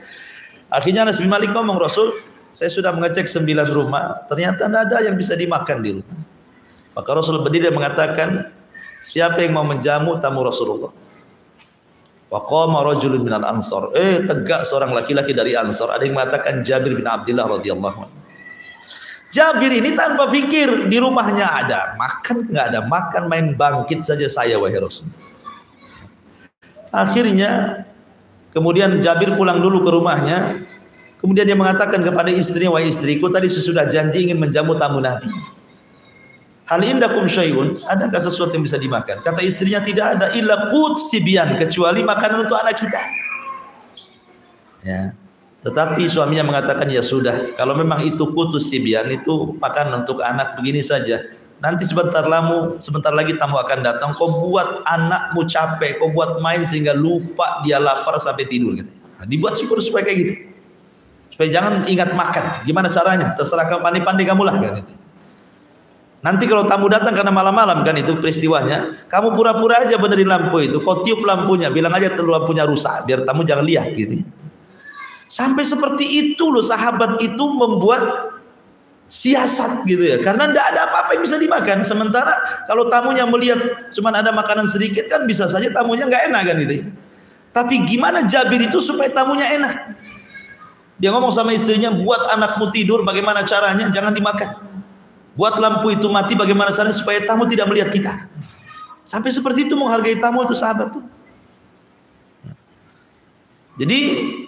Akhirnya Anas bin Malik ngomong, Rasul, saya sudah mengecek 9 rumah, ternyata tidak ada yang bisa dimakan di rumah. Maka Rasul berdiri dan mengatakan, siapa yang mau menjamu tamu Rasulullah? Wa qama rajulun minal ansar. Tegak seorang laki-laki dari Ansar. Ada yang mengatakan Jabir bin Abdullah radhiyallahu anhu. Jabir ini tanpa pikir, di rumahnya ada makan, nggak ada makan, main bangkit saja saya wahai Rasul. Akhirnya kemudian Jabir pulang dulu ke rumahnya. Kemudian dia mengatakan kepada istrinya, wahai istriku, tadi sesudah janji ingin menjamu tamu Nabi. Hal indakum syai'un, adakah sesuatu yang bisa dimakan? Kata istrinya, tidak ada, illa qut sibyan, kecuali makanan untuk anak kita. Ya. Tetapi suaminya mengatakan, ya sudah, kalau memang itu qutus sibyan, itu makanan untuk anak, begini saja. Nanti sebentar lagi tamu akan datang, kau buat anakmu capek, kau buat main sehingga lupa dia lapar sampai tidur gitu. Nah, dibuat syukur supaya kayak gitu. Supaya jangan ingat makan. Gimana caranya? Terserah kamu, pandai-pandai kamu lah kan itu. Nanti kalau tamu datang karena malam-malam kan itu peristiwanya, kamu pura-pura aja benerin lampu itu, kau tiup lampunya, bilang aja lampunya rusak biar tamu jangan lihat gitu. Sampai seperti itu loh sahabat itu membuat siasat gitu ya, karena tidak ada apa-apa yang bisa dimakan. Sementara kalau tamunya melihat cuman ada makanan sedikit kan bisa saja tamunya nggak enak kan gitu ya. Tapi gimana Jabir itu supaya tamunya enak? Dia ngomong sama istrinya, buat anakmu tidur, bagaimana caranya? Jangan dimakan. Buat lampu itu mati, bagaimana caranya supaya tamu tidak melihat kita. Sampai seperti itu menghargai tamu itu sahabat tuh. Jadi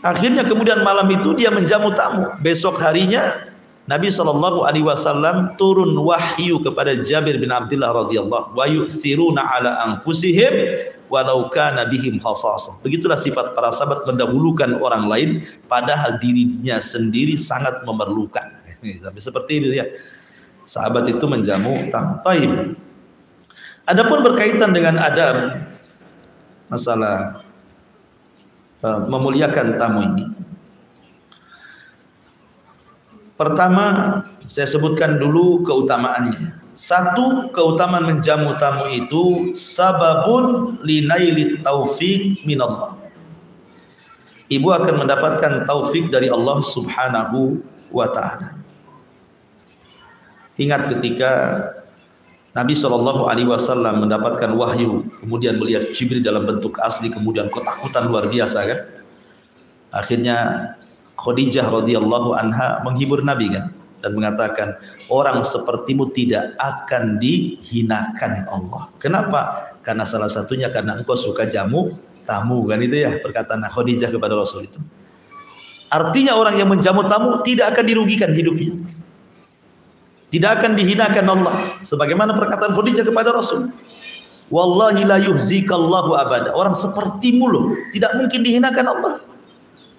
akhirnya kemudian malam itu dia menjamu tamu. Besok harinya Nabi SAW turun wahyu kepada Jabir bin Abdullah radhiyallahu wa yu'thiruna ala anfusihim walau kana bihim khasasah. Begitulah sifat para sahabat, mendahulukan orang lain padahal dirinya sendiri sangat memerlukan. Sampai seperti itu ya. Sahabat itu menjamu tamu. Taib. Adapun berkaitan dengan adab masalah memuliakan tamu ini. Pertama, saya sebutkan dulu keutamaannya. Satu, keutamaan menjamu tamu itu sababun linailit taufiq minallah. Ibu akan mendapatkan taufik dari Allah Subhanahu wa ta'ala. Ingat ketika Nabi SAW mendapatkan wahyu, kemudian melihat Jibril dalam bentuk asli, kemudian ketakutan luar biasa kan. Akhirnya Khadijah radhiyallahu anha menghibur Nabi kan, dan mengatakan, orang sepertimu tidak akan dihinakan Allah. Kenapa? Karena salah satunya karena engkau suka jamu tamu kan, itu ya perkataan Khadijah kepada Rasul itu. Artinya orang yang menjamu tamu tidak akan dirugikan hidupnya, tidak akan dihinakan Allah, sebagaimana perkataan Khadijah kepada Rasul, wallahi la yuhzikallahu abada, orang sepertimu loh tidak mungkin dihinakan Allah.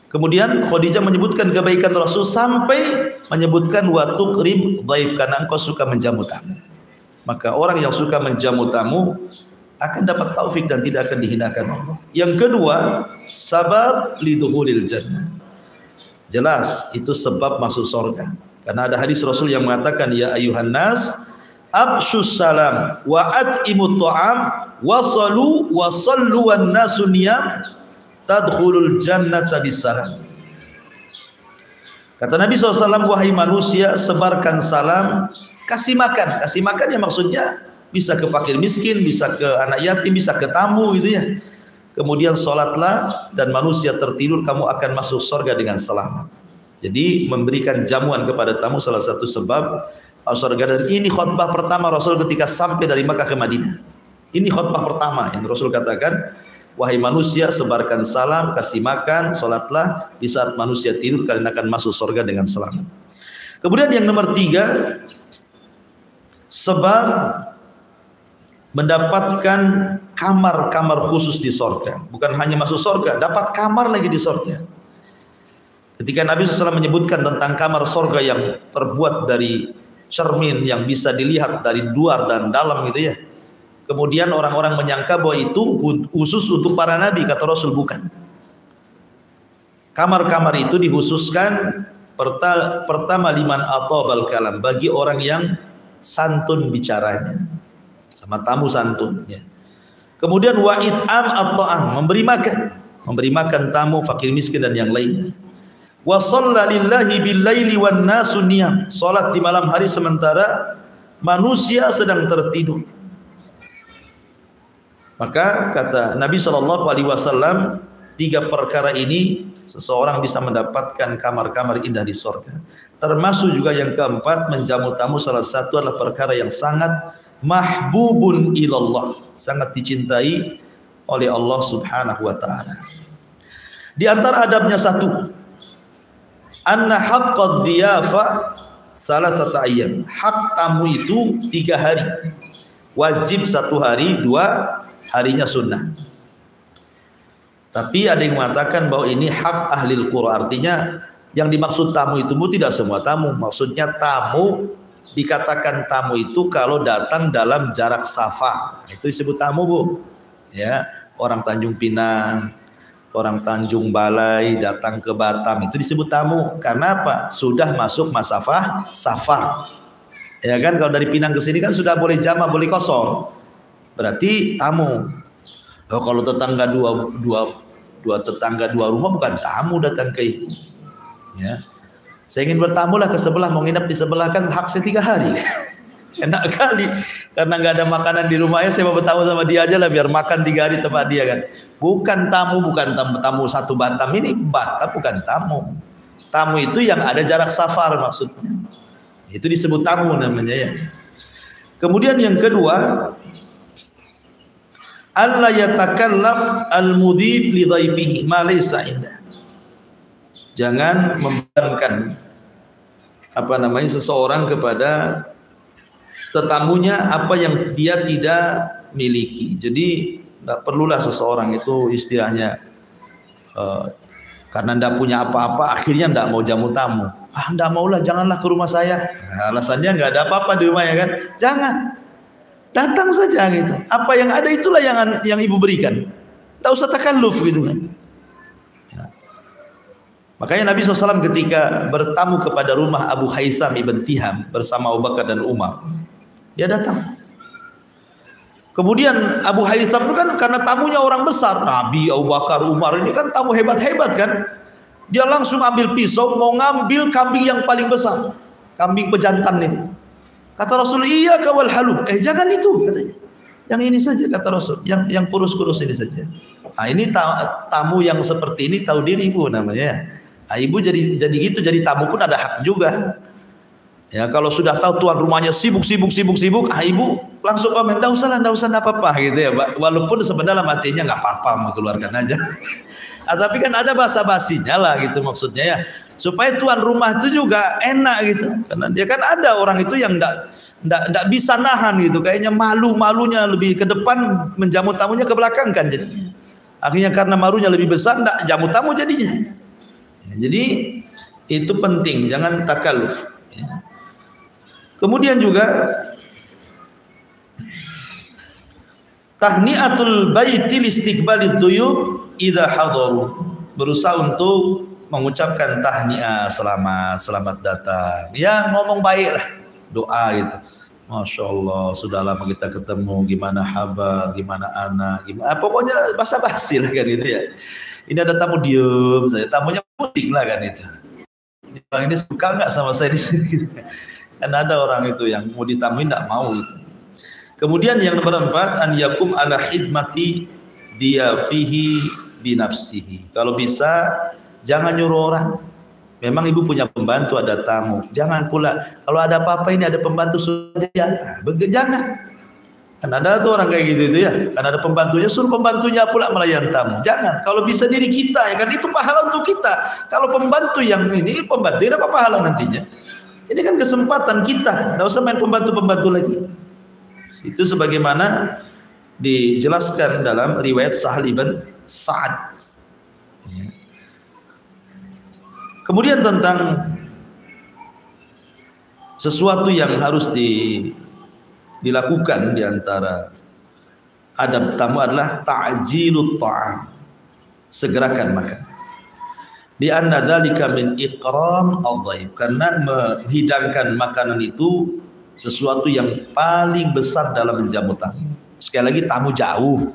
Kemudian Khadijah menyebutkan kebaikan Rasul sampai menyebutkan wa tuqrim dhaif, karena engkau suka menjamu tamu. Maka orang yang suka menjamu tamu akan dapat taufik dan tidak akan dihinakan Allah. Yang kedua, sabab lidukhulil jannah. Jelas itu sebab masuk surga. Karena ada hadis Rasul yang mengatakan, ya ayuhan nas Abshus salam wa at'imut ta'am wasalu wasallu wan nasu niyam tadkhulul jannata bisalam. Kata Nabi SAW, wahai manusia, sebarkan salam, kasih makan. Kasih makan ya maksudnya bisa ke fakir miskin, bisa ke anak yatim, bisa ke tamu gitu ya. Kemudian sholatlah dan manusia tertidur, kamu akan masuk surga dengan selamat. Jadi memberikan jamuan kepada tamu salah satu sebab surga. Dan ini khutbah pertama Rasul ketika sampai dari Makkah ke Madinah. Ini khutbah pertama yang Rasul katakan, wahai manusia, sebarkan salam, kasih makan, sholatlah, di saat manusia tidur kalian akan masuk surga dengan selamat. Kemudian yang nomor 3, sebab mendapatkan kamar-kamar khusus di surga. Bukan hanya masuk surga, dapat kamar lagi di surga. Ketika Nabi SAW menyebutkan tentang kamar surga yang terbuat dari cermin yang bisa dilihat dari luar dan dalam gitu ya. Kemudian orang-orang menyangka bahwa itu khusus untuk para nabi, kata Rasul bukan. Kamar-kamar itu dikhususkan pertama liman atabal kalam, bagi orang yang santun bicaranya, sama tamu santun ya. Kemudian wa it'am at-ta'am, memberi makan tamu fakir miskin dan yang lain. Wa shalla lillahi bil laili wan nasu niyam, salat di malam hari sementara manusia sedang tertidur. Maka kata Nabi SAW, 3 perkara ini seseorang bisa mendapatkan kamar-kamar indah di surga. Termasuk juga yang keempat, menjamu tamu salah satu adalah perkara yang sangat mahbubun ilallah, sangat dicintai oleh Allah Subhanahu wa taala. Di antara adabnya satu, anna haqqadh dhiyafa salasata ayyam. Hak tamu itu 3 hari. Wajib 1 hari, 2 harinya sunnah. Tapi ada yang mengatakan bahwa ini hak ahlil qura, artinya yang dimaksud tamu itu tidak semua tamu. Maksudnya tamu, dikatakan tamu itu kalau datang dalam jarak safar, itu disebut tamu Bu ya. Orang Tanjung Pinang, orang Tanjung Balai datang ke Batam, itu disebut tamu. Karena apa? Sudah masuk masafah safar ya kan. Kalau dari Pinang ke sini kan sudah boleh jamak, boleh kosong, berarti tamu. Oh, kalau tetangga dua rumah bukan tamu datang ke ibu ya. Saya ingin bertamu lah ke sebelah, mau nginep di sebelah, kan hak saya 3 hari. Enak kali, karena nggak ada makanan di rumahnya, saya mau bertamu sama dia aja lah biar makan 3 hari tempat dia kan. Bukan tamu, tamu satu Batam, ini Batam bukan tamu. Tamu itu yang ada jarak safar maksudnya. Itu disebut tamu namanya ya. Kemudian yang kedua, alla yatakallaf al-mudhib li dhaifihi ma laysa indah. Jangan membebankan seseorang kepada tetamunya apa yang dia tidak miliki. Jadi tidak perlulah seseorang itu istilahnya karena tidak punya apa-apa akhirnya tidak mau jamu tamu. Tidak maulah, janganlah ke rumah saya. Nah, alasannya nggak ada apa-apa di rumahnya kan. Jangan, datang saja gitu. Apa yang ada itulah yang ibu berikan. Tidak usah takalluf gitu kan. Makanya Nabi SAW ketika bertamu kepada rumah Abu Haitham ibn Tiham bersama Abu Bakar dan Umar, dia datang. Kemudian Abu Haitham itu kan karena tamunya orang besar, Nabi, Abu Bakar, Umar ini kan tamu hebat-hebat kan. Dia langsung ambil pisau mau ngambil kambing yang paling besar, kambing pejantan itu. Kata Rasul, iya kawal halub. Jangan itu katanya. Yang ini saja kata Rasul, yang kurus-kurus ini saja. Nah, ini tamu yang seperti ini tahu diri ibu namanya. Nah, ibu jadi gitu, jadi tamu pun ada hak juga. Ya, kalau sudah tahu tuan rumahnya sibuk, ibu langsung komen, enggak usah apa-apa gitu ya. Walaupun sebenarnya hatinya enggak apa-apa, mau keluarkan aja. Tapi kan ada basa-basinya lah gitu maksudnya ya. Supaya tuan rumah itu juga enak gitu. Karena dia kan ada orang itu yang enggak bisa nahan gitu, kayaknya malunya lebih ke depan, menjamu tamunya ke belakang kan jadinya. Akhirnya karena malunya lebih besar enggak jamu tamu jadinya. Jadi itu penting, jangan takalluf ya. Kemudian juga tahniatul baiti listiqbalid duyub idza hadaru, berusaha untuk mengucapkan tahniah, selamat datang ya, ngomong baik lah, doa gitu. Masya Allah, sudah lama kita ketemu, gimana kabar, gimana anak, gimana, pokoknya basa-basi lah kan itu ya. Ini ada tamu diem saya, tamunya pusing lah kan itu. Orang ini suka nggak sama saya di sini? Kan ada orang itu yang mau ditamuin nggak mau gitu. Kemudian yang nomor 4, an yakum ala hidmati dia fihi binafsihi. Kalau bisa jangan nyuruh orang. Memang ibu punya pembantu, ada tamu. Jangan pula kalau ada apa-apa ini ada pembantu saja. Jangan. Kan ada tuh orang kayak gitu itu ya. Kan ada pembantunya, suruh pembantunya pula melayan tamu. Jangan. Kalau bisa diri kita ya kan, itu pahala untuk kita. Kalau pembantu yang ini, pembantu dapat pahala nantinya. Ini kan kesempatan kita. Nggak usah main pembantu-pembantu lagi. Itu sebagaimana dijelaskan dalam riwayat Sahal bin Sa'ad. Kemudian tentang sesuatu yang harus dilakukan di antara adab tamu adalah ta'jilut ta'am, segerakan makan. Di anna dzalika min ikram al-dhaif, karena menghidangkan makanan itu sesuatu yang paling besar dalam menjamu tamu. Sekali lagi, tamu jauh,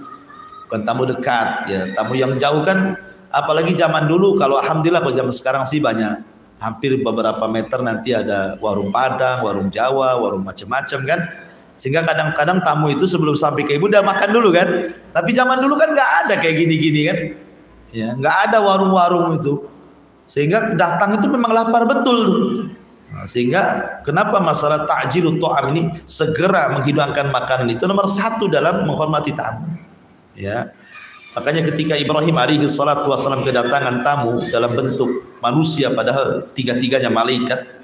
bukan tamu dekat ya. Tamu yang jauh kan, apalagi zaman dulu, kalau alhamdulillah kalau zaman sekarang sih banyak, hampir beberapa meter nanti ada warung Padang, warung Jawa, warung macam-macam kan. Sehingga kadang-kadang tamu itu sebelum sampai ke ibu udah makan dulu kan. Tapi zaman dulu kan nggak ada kayak gini-gini kan. Ya, nggak ada warung-warung itu. Sehingga datang itu memang lapar betul tuh. Nah, sehingga kenapa masalah ta'jilut ta'am ini, segera menghidangkan makanan, itu nomor 1 dalam menghormati tamu. Ya. Makanya ketika Ibrahim alaihi salatu wasallam kedatangan tamu dalam bentuk manusia, padahal tiga-tiganya malaikat,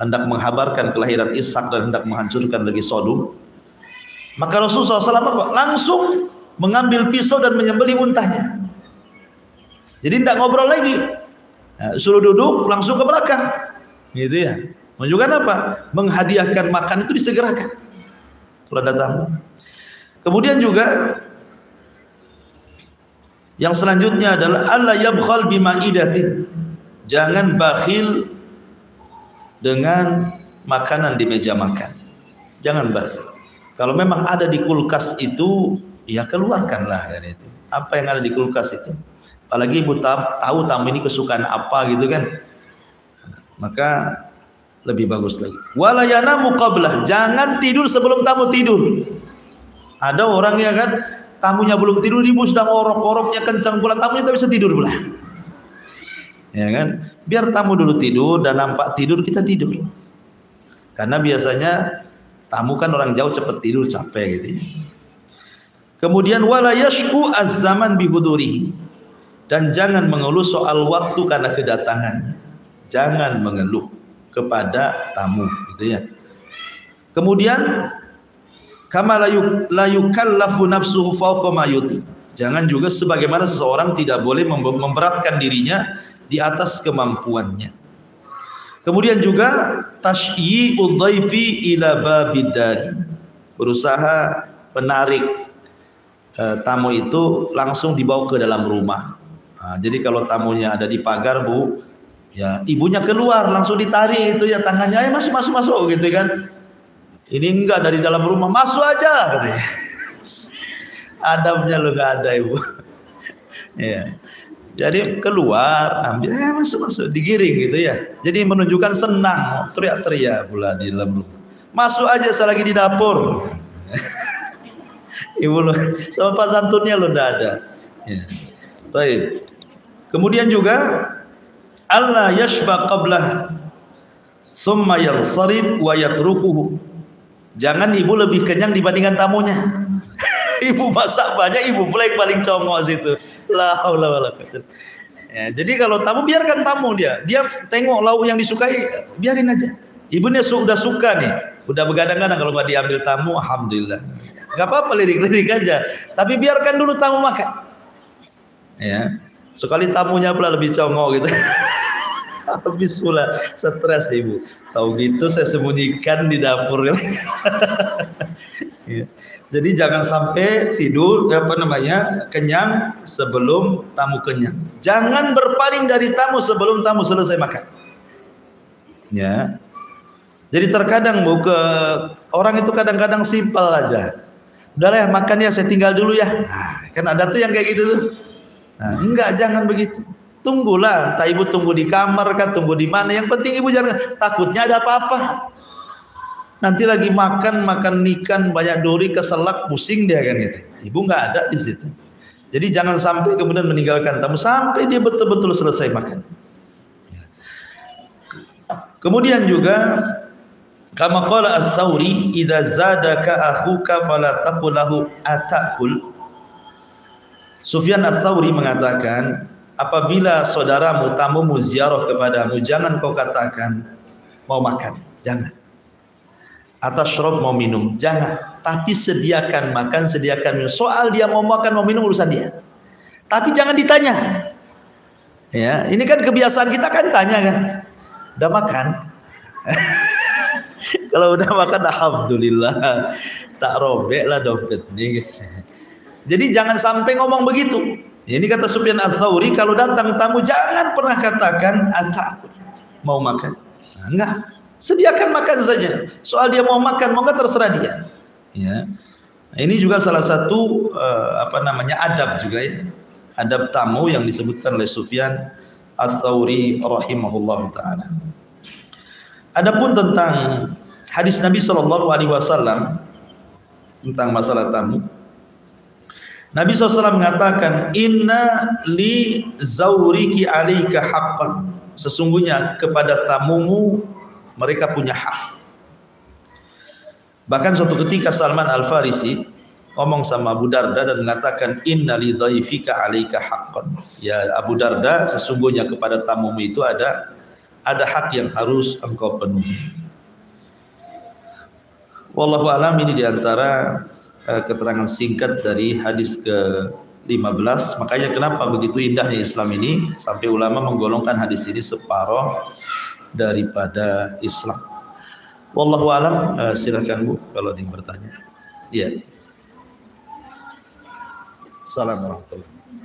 hendak menghabarkan kelahiran Ishak dan hendak menghancurkan negeri Sodom, maka Rasulullah SAW langsung mengambil pisau dan menyembelih untahnya. Jadi tidak ngobrol lagi, nah, suruh duduk langsung ke belakang, gitu ya. Menunjukkan apa? Menghadiahkan makan itu disegerakan kepada tamu. Kemudian juga yang selanjutnya adalah alla yabkhal bima'idatin, jangan bakhil dengan makanan di meja makan. Jangan bakhil. Kalau memang ada di kulkas itu, ya keluarkanlah dari itu. Apa yang ada di kulkas itu. Apalagi ibu tahu tamu ini kesukaan apa gitu kan, maka lebih bagus lagi. Wala yanamu qablah, jangan tidur sebelum tamu tidur. Ada orang ya kan, tamunya belum tidur, ibu sedang orok-oroknya kencang pula, tamunya tak bisa tidur pula. Ya kan? Biar tamu dulu tidur dan nampak tidur, kita tidur. Karena biasanya tamu kan orang jauh cepat tidur, capek gitu ya. Kemudian wala yashku az-zaman bihudurihi, dan jangan mengeluh soal waktu karena kedatangannya. Jangan mengeluh kepada tamu gitu ya. Kemudian kama la yukallafu nafsuhu fawqa ma yuti, jangan juga sebagaimana seseorang tidak boleh memberatkan dirinya di atas kemampuannya. Kemudian juga tasyyi'ud dhaifi ila babid-dari, berusaha menarik tamu itu langsung dibawa ke dalam rumah. Nah, jadi kalau tamunya ada di pagar, Bu, ya ibunya keluar langsung ditarik itu ya tangannya, ayo masuk gitu kan. Ini enggak, dari dalam rumah, masuk aja katanya. Adabnya lu enggak ada, Ibu. Ya. Jadi keluar, ambil, masuk, digiring gitu ya. Jadi menunjukkan senang, teriak-teriak pula di dalam rumah. Masuk aja selagi di dapur. Ibu lu, sopan santunnya lu enggak ada. Ya. Baik. Kemudian juga Allah yashba qablah summa yansarib wa yatrukuhu. Jangan ibu lebih kenyang dibandingkan tamunya. Ibu masak banyak, ibu pula yang paling congos itu. La haula wala quwwata. Ya, jadi kalau tamu, biarkan tamu dia tengok lauk yang disukai, biarin aja. Ibunya sudah suka nih, udah begadang-gadang kalau nggak diambil tamu, alhamdulillah. Nggak apa-apa, lirik-lirik aja. Tapi biarkan dulu tamu makan. Ya, sekali tamunya pula lebih congok gitu. Habis pula stres ibu. Tahu gitu saya sembunyikan di dapur. Ya. Jadi jangan sampai tidur kenyang sebelum tamu kenyang. Jangan berpaling dari tamu sebelum tamu selesai makan. Ya. Jadi terkadang orang itu kadang-kadang simpel aja. Udahlah ya, makan ya, saya tinggal dulu ya. Nah, kan ada tuh yang kayak gitu tuh. Nah, enggak, jangan begitu. Tunggulah, entah ibu tunggu di kamar kah, tunggu di mana. Yang penting ibu jangan, takutnya ada apa-apa. Nanti lagi makan ikan banyak duri, keselak, pusing dia kan gitu. Ibu nggak ada di situ. Jadi jangan sampai kemudian meninggalkan tamu sampai dia betul-betul selesai makan. Kemudian juga kama qala Ats-Tsauri, idza zadaka akhuka fala taqul lahu atakul. Sufyan Ats-Tsauri mengatakan, apabila saudaramu, tamumu ziarah kepadamu, jangan kau katakan mau makan, jangan. Atasyrab, mau minum, jangan. Tapi sediakan makan, sediakan minum. Soal dia mau makan mau minum urusan dia. Tapi jangan ditanya. Ya, ini kan kebiasaan kita kan tanya kan. Udah makan? Kalau udah makan alhamdulillah, tak robek lah dompet nih. Jadi jangan sampai ngomong begitu. Ini kata Sufyan Ats-Tsauri, kalau datang tamu jangan pernah katakan atakul, mau makan. Nah, enggak. Sediakan makan saja. Soal dia mau makan, mau enggak terserah dia. Ya. Nah, ini juga salah satu adab juga ya. Adab tamu yang disebutkan oleh Sufyan Ats-Tsauri rahimahullahu taala. Adapun tentang hadis Nabi sallallahu alaihi wasallam tentang masalah tamu, Nabi SAW mengatakan, inna li zauriki alaika haqqan. Sesungguhnya kepada tamumu mereka punya hak. Bahkan suatu ketika Salman Al-Farisi ngomong sama Abu Darda dan mengatakan, inna li dhaifika alaika haqqan. Ya Abu Darda, sesungguhnya kepada tamumu itu ada hak yang harus engkau penuhi. Wallahu alam, ini diantara keterangan singkat dari hadis ke-15. Makanya kenapa begitu indahnya Islam ini, sampai ulama menggolongkan hadis ini separuh daripada Islam. Wallahu alam. Silakan Bu kalau ingin bertanya. Iya. Assalamualaikum warahmatullahi wabarakatuh.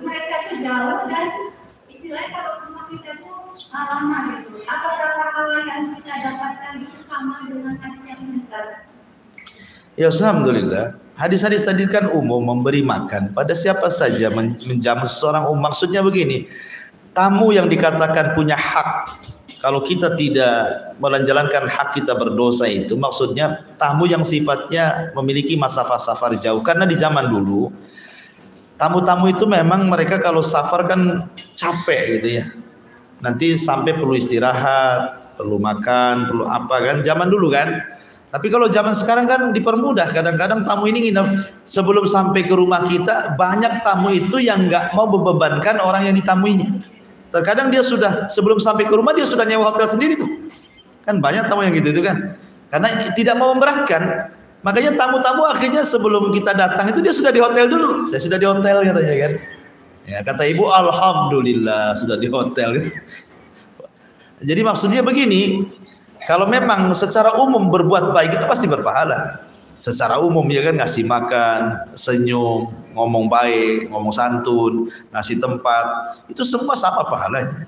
Mereka itu jauh dan istilahnya kalau rumah kita itu lama gitu. Apakah pahala yang kita dapatkan itu sama dengan hadis yang meninggal? Ya alhamdulillah. Hadis-hadis tadi kan umum, memberi makan pada siapa saja, menjamu seseorang umum. Maksudnya begini, tamu yang dikatakan punya hak, kalau kita tidak menjalankan hak kita berdosa, itu maksudnya tamu yang sifatnya memiliki masafah safar jauh. Karena di zaman dulu tamu-tamu itu memang mereka kalau safar kan capek gitu ya. Nanti sampai perlu istirahat, perlu makan, perlu apa kan, zaman dulu kan. Tapi kalau zaman sekarang kan dipermudah. Kadang-kadang tamu ini nginep sebelum sampai ke rumah kita. Banyak tamu itu yang nggak mau membebankan orang yang ditamuinya. Terkadang dia sudah sebelum sampai ke rumah dia sudah nyewa hotel sendiri tuh. Kan banyak tamu yang gitu itu kan. Karena tidak mau memberatkan. Makanya tamu-tamu akhirnya sebelum kita datang itu dia sudah di hotel dulu. Saya sudah di hotel katanya kan. Ya kata ibu, alhamdulillah sudah di hotel. Jadi maksudnya begini, kalau memang secara umum berbuat baik itu pasti berpahala. Secara umum ya kan, ngasih makan, senyum, ngomong baik, ngomong santun, ngasih tempat, itu semua sama pahalanya.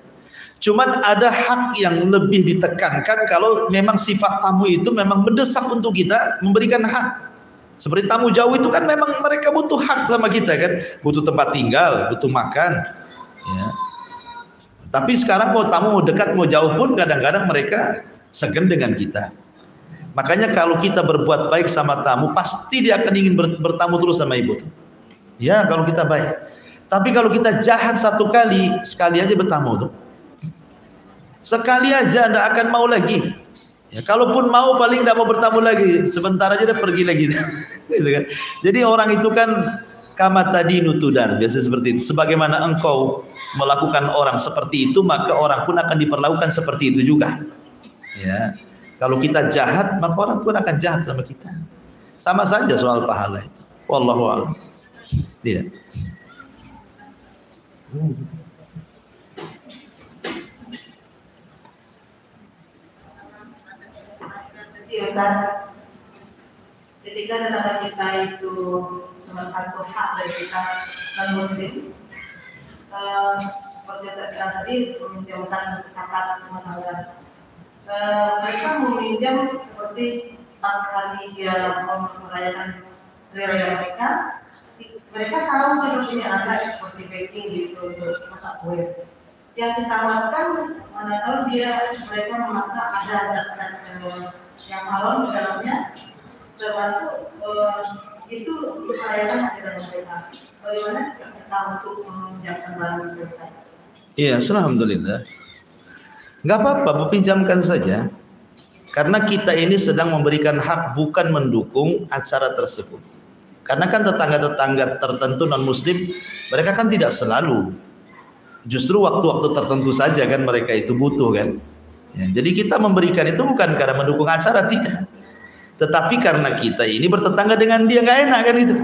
Cuman ada hak yang lebih ditekankan kalau memang sifat tamu itu memang mendesak untuk kita memberikan hak. Seperti tamu jauh itu kan memang mereka butuh hak sama kita kan, butuh tempat tinggal, butuh makan. Ya. Tapi sekarang mau tamu mau dekat mau jauh pun kadang-kadang mereka segan dengan kita. Makanya kalau kita berbuat baik sama tamu, pasti dia akan ingin bertamu terus sama ibu. Ya kalau kita baik. Tapi kalau kita jahat satu kali, sekali aja bertamu tuh. Sekali aja tidak akan mau lagi. Ya, kalaupun mau paling tidak mau bertamu lagi. Sebentar aja dia pergi lagi. Gitu kan. Jadi orang itu kan kama tadinu tudan, biasa seperti itu. Sebagaimana engkau melakukan orang seperti itu, maka orang pun akan diperlakukan seperti itu juga. Ya, kalau kita jahat, maka orang pun akan jahat sama kita. Sama saja soal pahala itu. Wallahu a'lam. Iya. Ketika tetangga kita itu salah satu hak dari kita non muslim, seperti tadi meminjamkan zakat mengajar, mereka meminjam seperti pas kali dia merayakan hari raya mereka tahu sepertinya ada seperti baking gitu untuk masak kue. Yang kita lakukan, mana tahu mereka memasak ada yang halal di dalamnya, termasuk itu dipercayakan di dalam mereka. Bagaimana kita untuk meminjamkan barang mereka? Iya, alhamdulillah. Nggak apa-apa, pinjamkan saja. Karena kita ini sedang memberikan hak, bukan mendukung acara tersebut. Karena kan tetangga-tetangga tertentu non-muslim, mereka kan tidak selalu. Justru waktu-waktu tertentu saja kan mereka itu butuh kan. Ya, jadi kita memberikan itu bukan karena mendukung acara, tidak. Tetapi karena kita ini bertetangga dengan dia, nggak enak kan itu.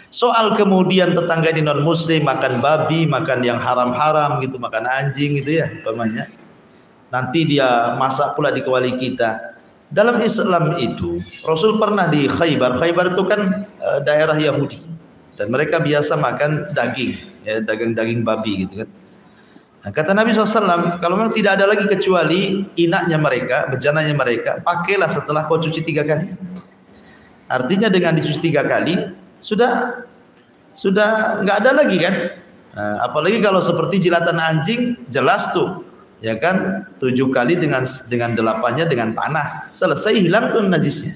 Soal kemudian tetangga ini non-muslim makan babi, makan yang haram-haram gitu, makan anjing gitu ya, umpamanya. Nanti dia masak pula di kewali kita. Dalam Islam itu, Rasul pernah di Khaybar. Khaybar itu kan daerah Yahudi, dan mereka biasa makan daging, ya, daging babi gitu kan. Nah, kata Nabi SAW, kalau memang tidak ada lagi kecuali inaknya mereka, bejananya mereka, pakailah setelah kau cuci 3 kali. Artinya dengan dicuci 3 kali, sudah nggak ada lagi kan. Nah, apalagi kalau seperti jilatan anjing, jelas tuh. Ya kan, 7 kali dengan 8-nya dengan tanah, selesai, hilang tuh najisnya.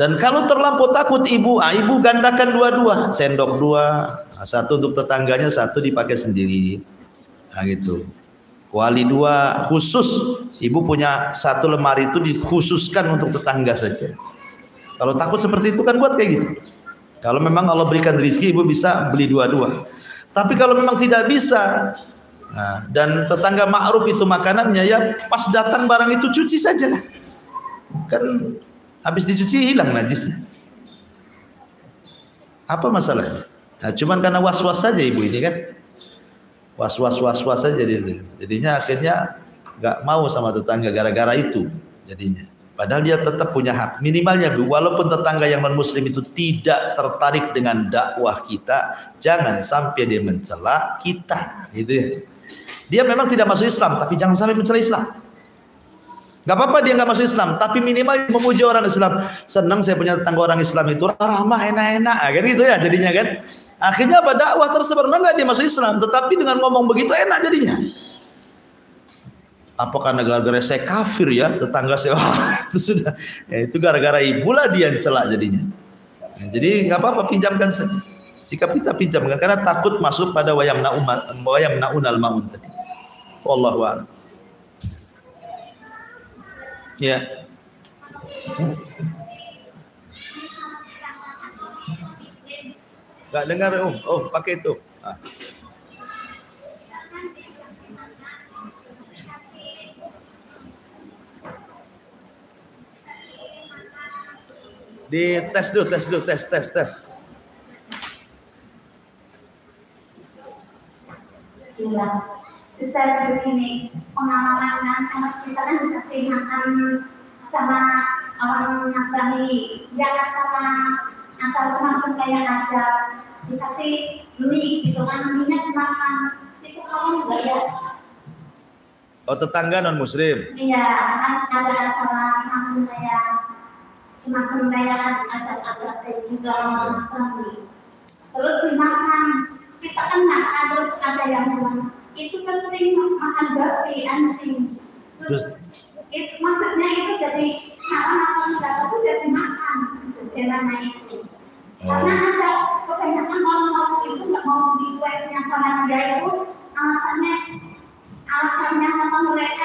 Dan kalau terlampau takut ibu gandakan 2-2, sendok 2, satu untuk tetangganya, satu dipakai sendiri. Nah gitu. Kuali 2 khusus, ibu punya 1 lemari itu dikhususkan untuk tetangga saja. Kalau takut seperti itu kan buat kayak gitu. Kalau memang Allah berikan rezeki, ibu bisa beli 2-2. Tapi kalau memang tidak bisa, nah, dan tetangga ma'ruf itu makanannya, ya pas datang barang itu cuci sajalah. Kan habis dicuci hilang najisnya. Apa masalahnya? Nah, cuman karena was-was saja ibu ini kan. Was-was saja jadinya akhirnya nggak mau sama tetangga gara-gara itu jadinya. Padahal dia tetap punya hak minimalnya, Bu. Walaupun tetangga yang non-muslim itu tidak tertarik dengan dakwah kita, jangan sampai dia mencela kita, gitu ya. Dia memang tidak masuk Islam, tapi jangan sampai mencela Islam. Gak apa-apa dia nggak masuk Islam, tapi minimal memuji orang Islam. Senang saya punya tetangga orang Islam itu ramah, enak-enak, kan gitu ya jadinya kan. Akhirnya apa, dakwah tersebar, memang nggak dia masuk Islam, tetapi dengan ngomong begitu enak jadinya. Apakah gara-gara saya kafir ya tetangga saya? Wah, itu sudah, ya, itu gara-gara ibulah dia yang celak jadinya. Ya, jadi nggak apa-apa, pinjamkan saja. Sikap kita pinjamkan karena takut masuk pada wayam naunal maun tadi. Wallahu a'lam. Ya. Nggak dengar, oh pakai itu. Ah. Di tes dulu. Iya, Ustaz begini, pengalaman sama kita kan dikasih makan sama orang Nasrani, jangan sama asal langsung kayak aja dikasih mie gitu kan, mie dimakan, itu kamu juga ya? Oh, tetangga non muslim? Iya, kan ada salah langsung kayak semakin kayak ada juga orang Nasrani, terus dimakan. Kita kan nggak ada yang bilang itu kan sering makan babi anjing. Terus itu maksudnya itu jadi haram atau tidak itu jadi makan jalannya itu. Karena ada kebanyakan orang-orang itu nggak mau dibuatnya sama dia itu alasannya sama mereka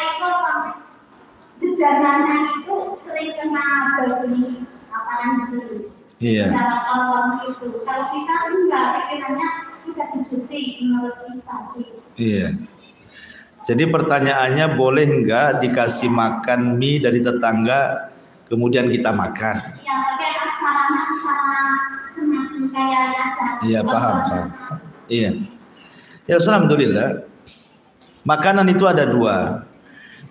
itu jalannya itu sering kena babi apa yang itu. Iya. Kalau itu kalau kita enggak pikirannya bisa dicuci menurut kita. Iya. Jadi pertanyaannya, boleh nggak dikasih makan mie dari tetangga kemudian kita makan? Ya, tapi asalnya semacam kayak ada. Iya, paham. Iya. Ya, alhamdulillah. Makanan itu ada dua.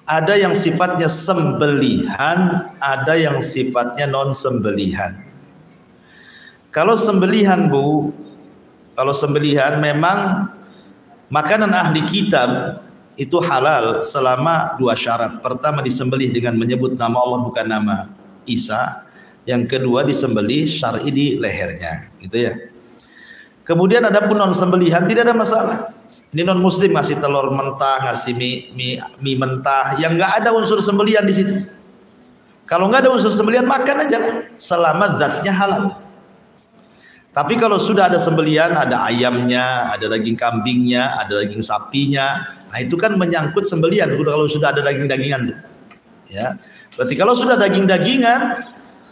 Ada yang sifatnya sembelihan, ada yang sifatnya non sembelihan. Kalau sembelihan, Bu, kalau sembelihan memang makanan ahli kitab itu halal selama dua syarat. Pertama, disembelih dengan menyebut nama Allah bukan nama Isa. Yang kedua, disembelih syar'i di lehernya, gitu ya. Kemudian adapun non sembelihan tidak ada masalah. Ini non muslim ngasih telur mentah, ngasih mie mentah yang nggak ada unsur sembelihan di situ. Kalau nggak ada unsur sembelihan, makan aja lah, selama zatnya halal. Tapi kalau sudah ada sembelihan, ada ayamnya, ada daging kambingnya, ada daging sapinya, nah itu kan menyangkut sembelihan. Kalau sudah ada daging-dagingan tuh, ya. Berarti kalau sudah daging-dagingan,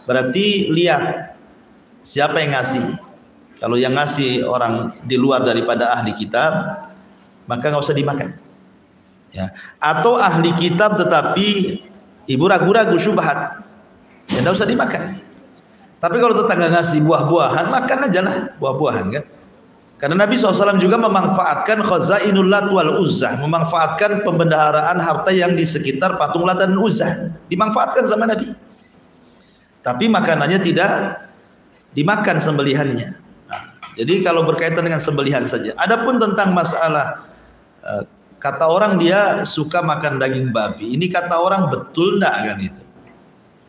berarti lihat siapa yang ngasih. Kalau yang ngasih orang di luar daripada ahli kitab, maka nggak usah dimakan. Ya. Atau ahli kitab tetapi ibu ragu-ragu syubhat, ya nggak usah dimakan. Tapi kalau tetangga ngasih buah-buahan, makan aja lah buah-buahan kan. Karena Nabi SAW juga memanfaatkan khazainul Lat wal Uzzah, memanfaatkan pembendaharaan harta yang di sekitar patung Lat dan Uzzah, dimanfaatkan sama Nabi. Tapi makanannya tidak dimakan sembelihannya. Nah, jadi kalau berkaitan dengan sembelihan saja. Adapun tentang masalah kata orang dia suka makan daging babi, ini kata orang betul enggak kan itu?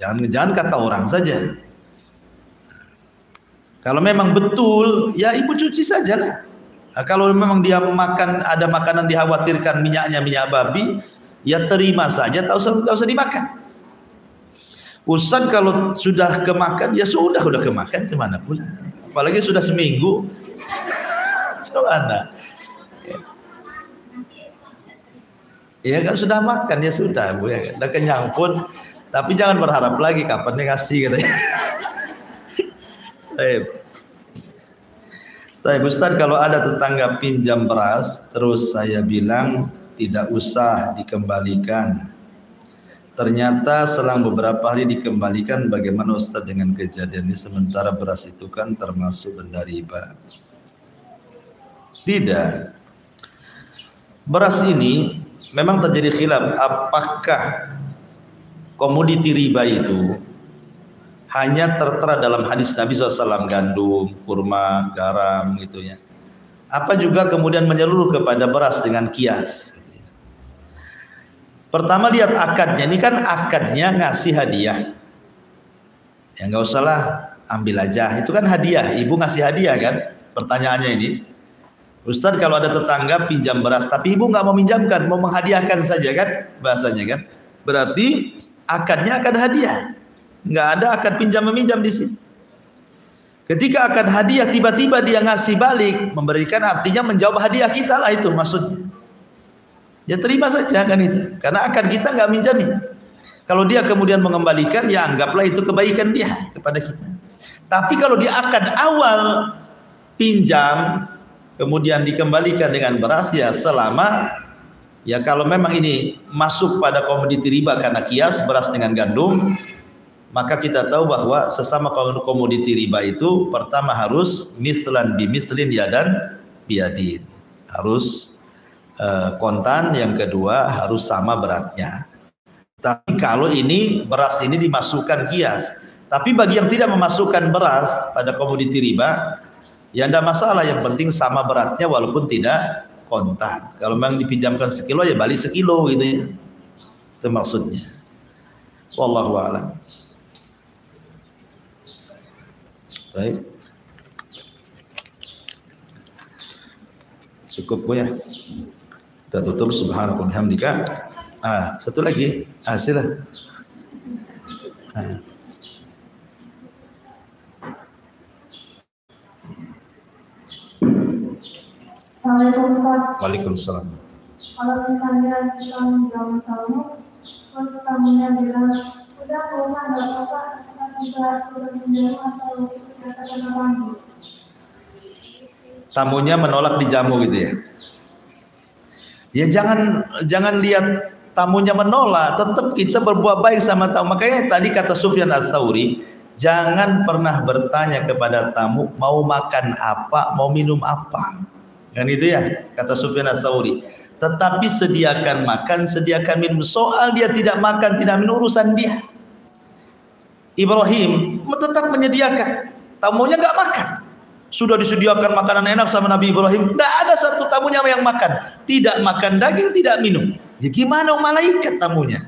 Jangan kata orang saja. Kalau memang betul, ya ibu cuci sajalah. Nah, kalau memang dia makan, ada makanan dikhawatirkan minyaknya minyak babi, ya terima saja, tak usah dimakan. Ustaz kalau sudah kemakan, ya sudah kemakan, gimana pula. Apalagi sudah seminggu, gimana? Ya kan sudah makan, ya sudah Bu, ya kan. Udah kenyang pun, tapi jangan berharap lagi kapan dia ngasih katanya. Baik, Ustaz, kalau ada tetangga pinjam beras, terus saya bilang tidak usah dikembalikan. Ternyata selang beberapa hari dikembalikan. Bagaimana Ustaz dengan kejadian ini? Sementara beras itu kan termasuk benda riba. Tidak. Beras ini memang terjadi khilaf. Apakah komoditi riba itu hanya tertera dalam hadis Nabi SAW, gandum, kurma, garam gitu ya. Apa juga kemudian menyeluruh kepada beras dengan kias gitu ya. Pertama lihat akadnya, ini kan akadnya ngasih hadiah. Ya nggak usah lah, ambil aja, itu kan hadiah, ibu ngasih hadiah kan. Pertanyaannya ini, Ustaz kalau ada tetangga pinjam beras, tapi ibu nggak mau minjamkan, mau menghadiahkan saja kan, bahasanya kan. Berarti akadnya akad hadiah. Nggak ada akad pinjam meminjam di sini. Ketika akad hadiah tiba-tiba dia ngasih balik, memberikan artinya menjawab hadiah kita lah, itu maksudnya. Ya terima saja kan itu, karena akad kita nggak minjamin. Kalau dia kemudian mengembalikan, ya anggaplah itu kebaikan dia kepada kita. Tapi kalau di akad awal pinjam kemudian dikembalikan dengan beras, ya selama, ya kalau memang ini masuk pada komoditi riba karena kias beras dengan gandum, maka kita tahu bahwa sesama komoditi riba itu pertama harus mislan bimislin yadan biyadin, harus kontan, yang kedua harus sama beratnya. Tapi kalau ini beras ini dimasukkan kias, tapi bagi yang tidak memasukkan beras pada komoditi riba, ya tidak masalah, yang penting sama beratnya walaupun tidak kontan. Kalau memang dipinjamkan sekilo, ya balik sekilo gitu ya, itu maksudnya. Wallahu a'lam. Baik, cukup Bu ya, kita tutup. Subhanallah hamdika. Satu lagi, sila. Waalaikumsalam. Kalau misalnya kita menjauh tamu, terus tamunya bilang, udah rumah nggak apa-apa, kita tidak turun menjauh atau kita kena lagi. tamunya menolak dijamu gitu ya. Ya jangan lihat tamunya menolak, tetap kita berbuat baik sama tamu. Makanya tadi kata Sufyan Ats-Tsauri, jangan pernah bertanya kepada tamu mau makan apa, mau minum apa. Kan itu ya, kata Sufyan Ats-Tsauri. Tetapi sediakan makan, sediakan minum. Soal dia tidak makan, tidak minum, urusan dia. Ibrahim tetap menyediakan, tamunya nggak makan. Sudah disediakan makanan enak sama Nabi Ibrahim, tidak ada satu tamunya yang makan. Tidak makan daging, tidak minum. Ya gimana malaikat tamunya?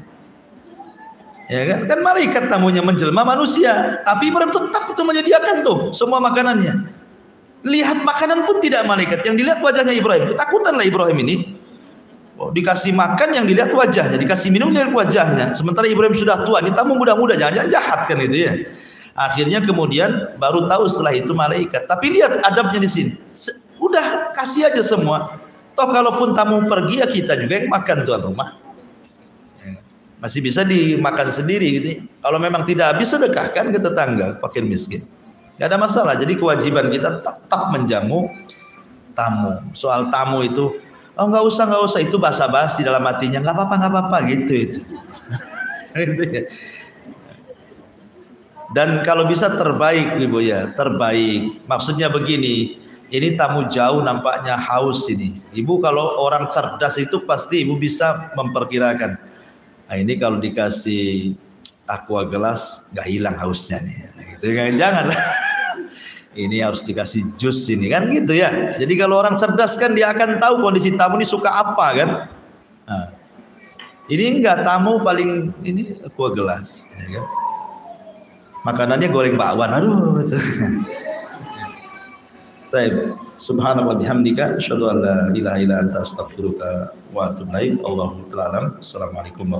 Ya kan? Kan malaikat tamunya menjelma manusia, tapi Ibrahim tetap itu menyediakan tuh semua makanannya. Lihat makanan pun tidak malaikat, yang dilihat wajahnya Ibrahim. Ketakutanlah Ibrahim ini. Oh, dikasih makan yang dilihat wajahnya, dikasih minum dilihat wajahnya. Sementara Ibrahim sudah tua, ini tamu muda-muda, jangan-jangan jahat kan itu ya. Akhirnya kemudian baru tahu setelah itu malaikat. Tapi lihat adabnya di sini. Udah kasih aja semua. Toh kalaupun tamu pergi ya kita juga yang makan tuan rumah. Masih bisa dimakan sendiri gitu ya. Kalau memang tidak habis sedekahkan ke tetangga, fakir miskin. Gak ada masalah. Jadi kewajiban kita tetap menjamu tamu. Soal tamu itu, oh nggak usah itu basa-basi dalam hatinya, nggak apa-apa gitu itu. Gitu ya. Dan kalau bisa terbaik Ibu ya, terbaik. Maksudnya begini, ini tamu jauh nampaknya haus ini. Ibu kalau orang cerdas itu pasti Ibu bisa memperkirakan. Nah, ini kalau dikasih aqua gelas nggak hilang hausnya nih. Gitu kan, jangan. Ini harus dikasih jus ini kan gitu ya. Jadi kalau orang cerdas kan dia akan tahu kondisi tamu ini suka apa kan. Nah, ini enggak, tamu paling ini aqua gelas. Ya kan? Makanannya goreng bakwan, aduh. Baik, subhanallah bihamdika, asyhadu an la ilaha illa anta astaghfiruka wa atubu ilaik. Allahu ta'ala alam. Assalamualaikum warahmatullahi wabarakatuh.